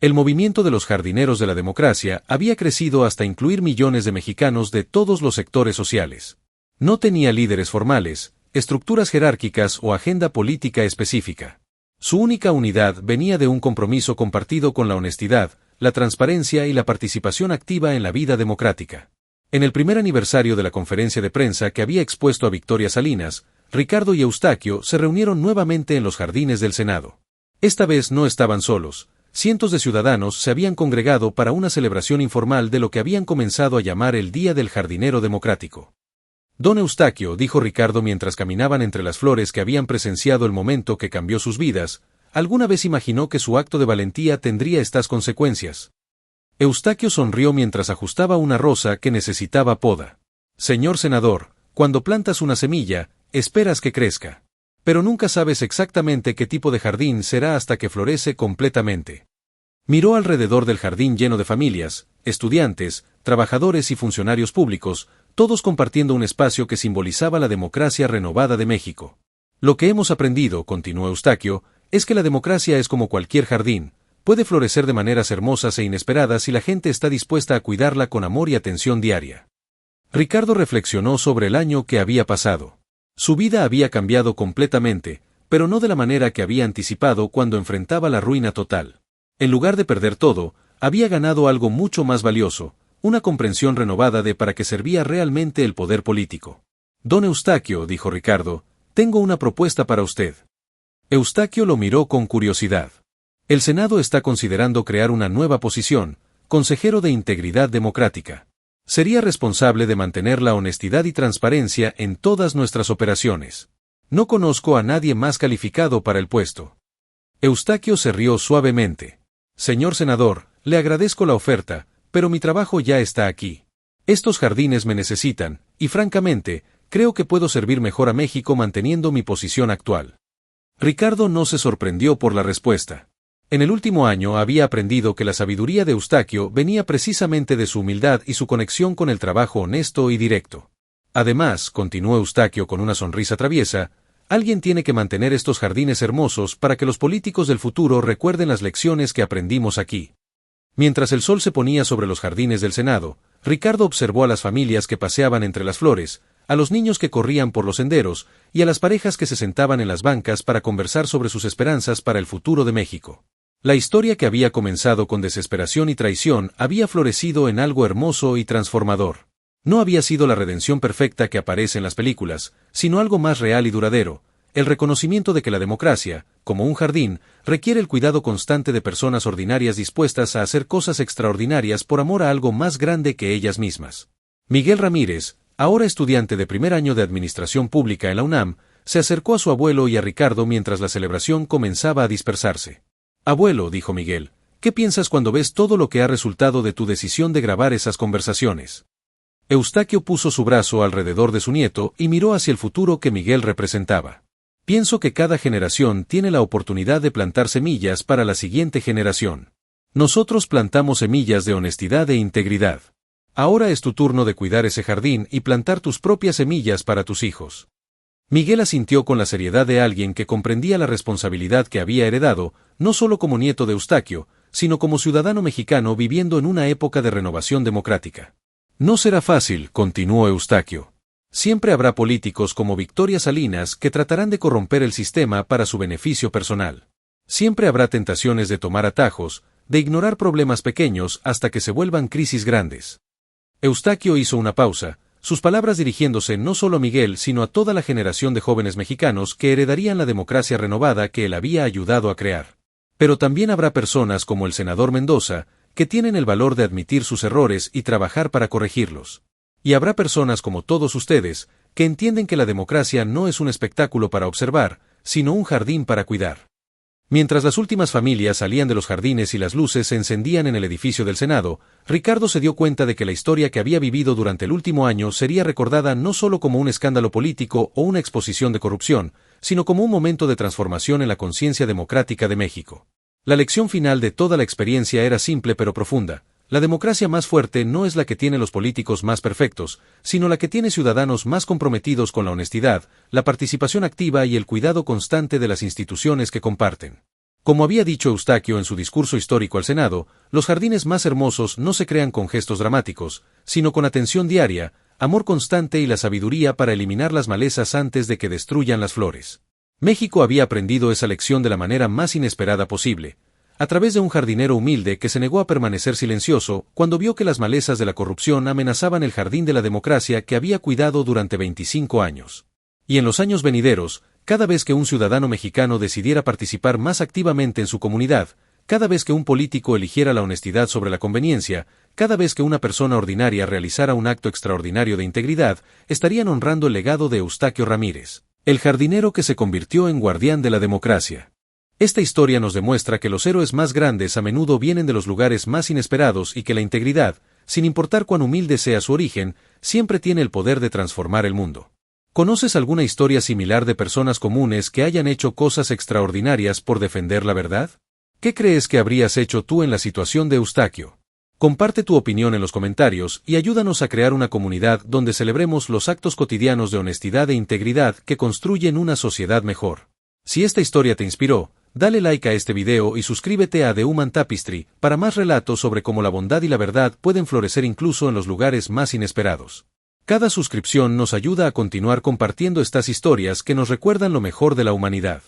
El movimiento de los jardineros de la democracia había crecido hasta incluir millones de mexicanos de todos los sectores sociales. No tenía líderes formales, estructuras jerárquicas o agenda política específica. Su única unidad venía de un compromiso compartido con la honestidad, la transparencia y la participación activa en la vida democrática. En el primer aniversario de la conferencia de prensa que había expuesto a Victoria Salinas, Ricardo y Eustaquio se reunieron nuevamente en los jardines del Senado. Esta vez no estaban solos. Cientos de ciudadanos se habían congregado para una celebración informal de lo que habían comenzado a llamar el Día del Jardinero Democrático. Don Eustaquio, dijo Ricardo mientras caminaban entre las flores que habían presenciado el momento que cambió sus vidas, ¿alguna vez imaginó que su acto de valentía tendría estas consecuencias? Eustaquio sonrió mientras ajustaba una rosa que necesitaba poda. Señor senador, cuando plantas una semilla, esperas que crezca. Pero nunca sabes exactamente qué tipo de jardín será hasta que florece completamente. Miró alrededor del jardín lleno de familias, estudiantes, trabajadores y funcionarios públicos, todos compartiendo un espacio que simbolizaba la democracia renovada de México. Lo que hemos aprendido, continuó Eustaquio, es que la democracia es como cualquier jardín, puede florecer de maneras hermosas e inesperadas si la gente está dispuesta a cuidarla con amor y atención diaria. Ricardo reflexionó sobre el año que había pasado. Su vida había cambiado completamente, pero no de la manera que había anticipado cuando enfrentaba la ruina total. En lugar de perder todo, había ganado algo mucho más valioso, una comprensión renovada de para qué servía realmente el poder político. Don Eustaquio, dijo Ricardo, tengo una propuesta para usted. Eustaquio lo miró con curiosidad. El Senado está considerando crear una nueva posición, consejero de Integridad Democrática. Sería responsable de mantener la honestidad y transparencia en todas nuestras operaciones. No conozco a nadie más calificado para el puesto. Eustaquio se rió suavemente. Señor senador, le agradezco la oferta, pero mi trabajo ya está aquí. Estos jardines me necesitan, y francamente, creo que puedo servir mejor a México manteniendo mi posición actual. Ricardo no se sorprendió por la respuesta. En el último año había aprendido que la sabiduría de Eustaquio venía precisamente de su humildad y su conexión con el trabajo honesto y directo. Además, continuó Eustaquio con una sonrisa traviesa, alguien tiene que mantener estos jardines hermosos para que los políticos del futuro recuerden las lecciones que aprendimos aquí. Mientras el sol se ponía sobre los jardines del Senado, Ricardo observó a las familias que paseaban entre las flores, a los niños que corrían por los senderos y a las parejas que se sentaban en las bancas para conversar sobre sus esperanzas para el futuro de México. La historia que había comenzado con desesperación y traición había florecido en algo hermoso y transformador. No había sido la redención perfecta que aparece en las películas, sino algo más real y duradero, el reconocimiento de que la democracia, como un jardín, requiere el cuidado constante de personas ordinarias dispuestas a hacer cosas extraordinarias por amor a algo más grande que ellas mismas. Miguel Ramírez, ahora estudiante de primer año de Administración Pública en la UNAM, se acercó a su abuelo y a Ricardo mientras la celebración comenzaba a dispersarse. Abuelo, dijo Miguel, ¿qué piensas cuando ves todo lo que ha resultado de tu decisión de grabar esas conversaciones? Eustaquio puso su brazo alrededor de su nieto y miró hacia el futuro que Miguel representaba. Pienso que cada generación tiene la oportunidad de plantar semillas para la siguiente generación. Nosotros plantamos semillas de honestidad e integridad. Ahora es tu turno de cuidar ese jardín y plantar tus propias semillas para tus hijos. Miguel asintió con la seriedad de alguien que comprendía la responsabilidad que había heredado, no solo como nieto de Eustaquio, sino como ciudadano mexicano viviendo en una época de renovación democrática. No será fácil, continuó Eustaquio. Siempre habrá políticos como Victoria Salinas que tratarán de corromper el sistema para su beneficio personal. Siempre habrá tentaciones de tomar atajos, de ignorar problemas pequeños hasta que se vuelvan crisis grandes. Eustaquio hizo una pausa, sus palabras dirigiéndose no solo a Miguel sino a toda la generación de jóvenes mexicanos que heredarían la democracia renovada que él había ayudado a crear. Pero también habrá personas como el senador Mendoza, que tienen el valor de admitir sus errores y trabajar para corregirlos. Y habrá personas como todos ustedes, que entienden que la democracia no es un espectáculo para observar, sino un jardín para cuidar. Mientras las últimas familias salían de los jardines y las luces se encendían en el edificio del Senado, Ricardo se dio cuenta de que la historia que había vivido durante el último año sería recordada no solo como un escándalo político o una exposición de corrupción, sino como un momento de transformación en la conciencia democrática de México. La lección final de toda la experiencia era simple pero profunda. La democracia más fuerte no es la que tiene los políticos más perfectos, sino la que tiene ciudadanos más comprometidos con la honestidad, la participación activa y el cuidado constante de las instituciones que comparten. Como había dicho Eustaquio en su discurso histórico al Senado, los jardines más hermosos no se crean con gestos dramáticos, sino con atención diaria, amor constante y la sabiduría para eliminar las malezas antes de que destruyan las flores. México había aprendido esa lección de la manera más inesperada posible, a través de un jardinero humilde que se negó a permanecer silencioso cuando vio que las malezas de la corrupción amenazaban el jardín de la democracia que había cuidado durante 25 años. Y en los años venideros, cada vez que un ciudadano mexicano decidiera participar más activamente en su comunidad, cada vez que un político eligiera la honestidad sobre la conveniencia, cada vez que una persona ordinaria realizara un acto extraordinario de integridad, estarían honrando el legado de Eustaquio Ramírez, el jardinero que se convirtió en guardián de la democracia. Esta historia nos demuestra que los héroes más grandes a menudo vienen de los lugares más inesperados y que la integridad, sin importar cuán humilde sea su origen, siempre tiene el poder de transformar el mundo. ¿Conoces alguna historia similar de personas comunes que hayan hecho cosas extraordinarias por defender la verdad? ¿Qué crees que habrías hecho tú en la situación de Eustaquio? Comparte tu opinión en los comentarios y ayúdanos a crear una comunidad donde celebremos los actos cotidianos de honestidad e integridad que construyen una sociedad mejor. Si esta historia te inspiró, dale like a este video y suscríbete a The Human Tapestry para más relatos sobre cómo la bondad y la verdad pueden florecer incluso en los lugares más inesperados. Cada suscripción nos ayuda a continuar compartiendo estas historias que nos recuerdan lo mejor de la humanidad.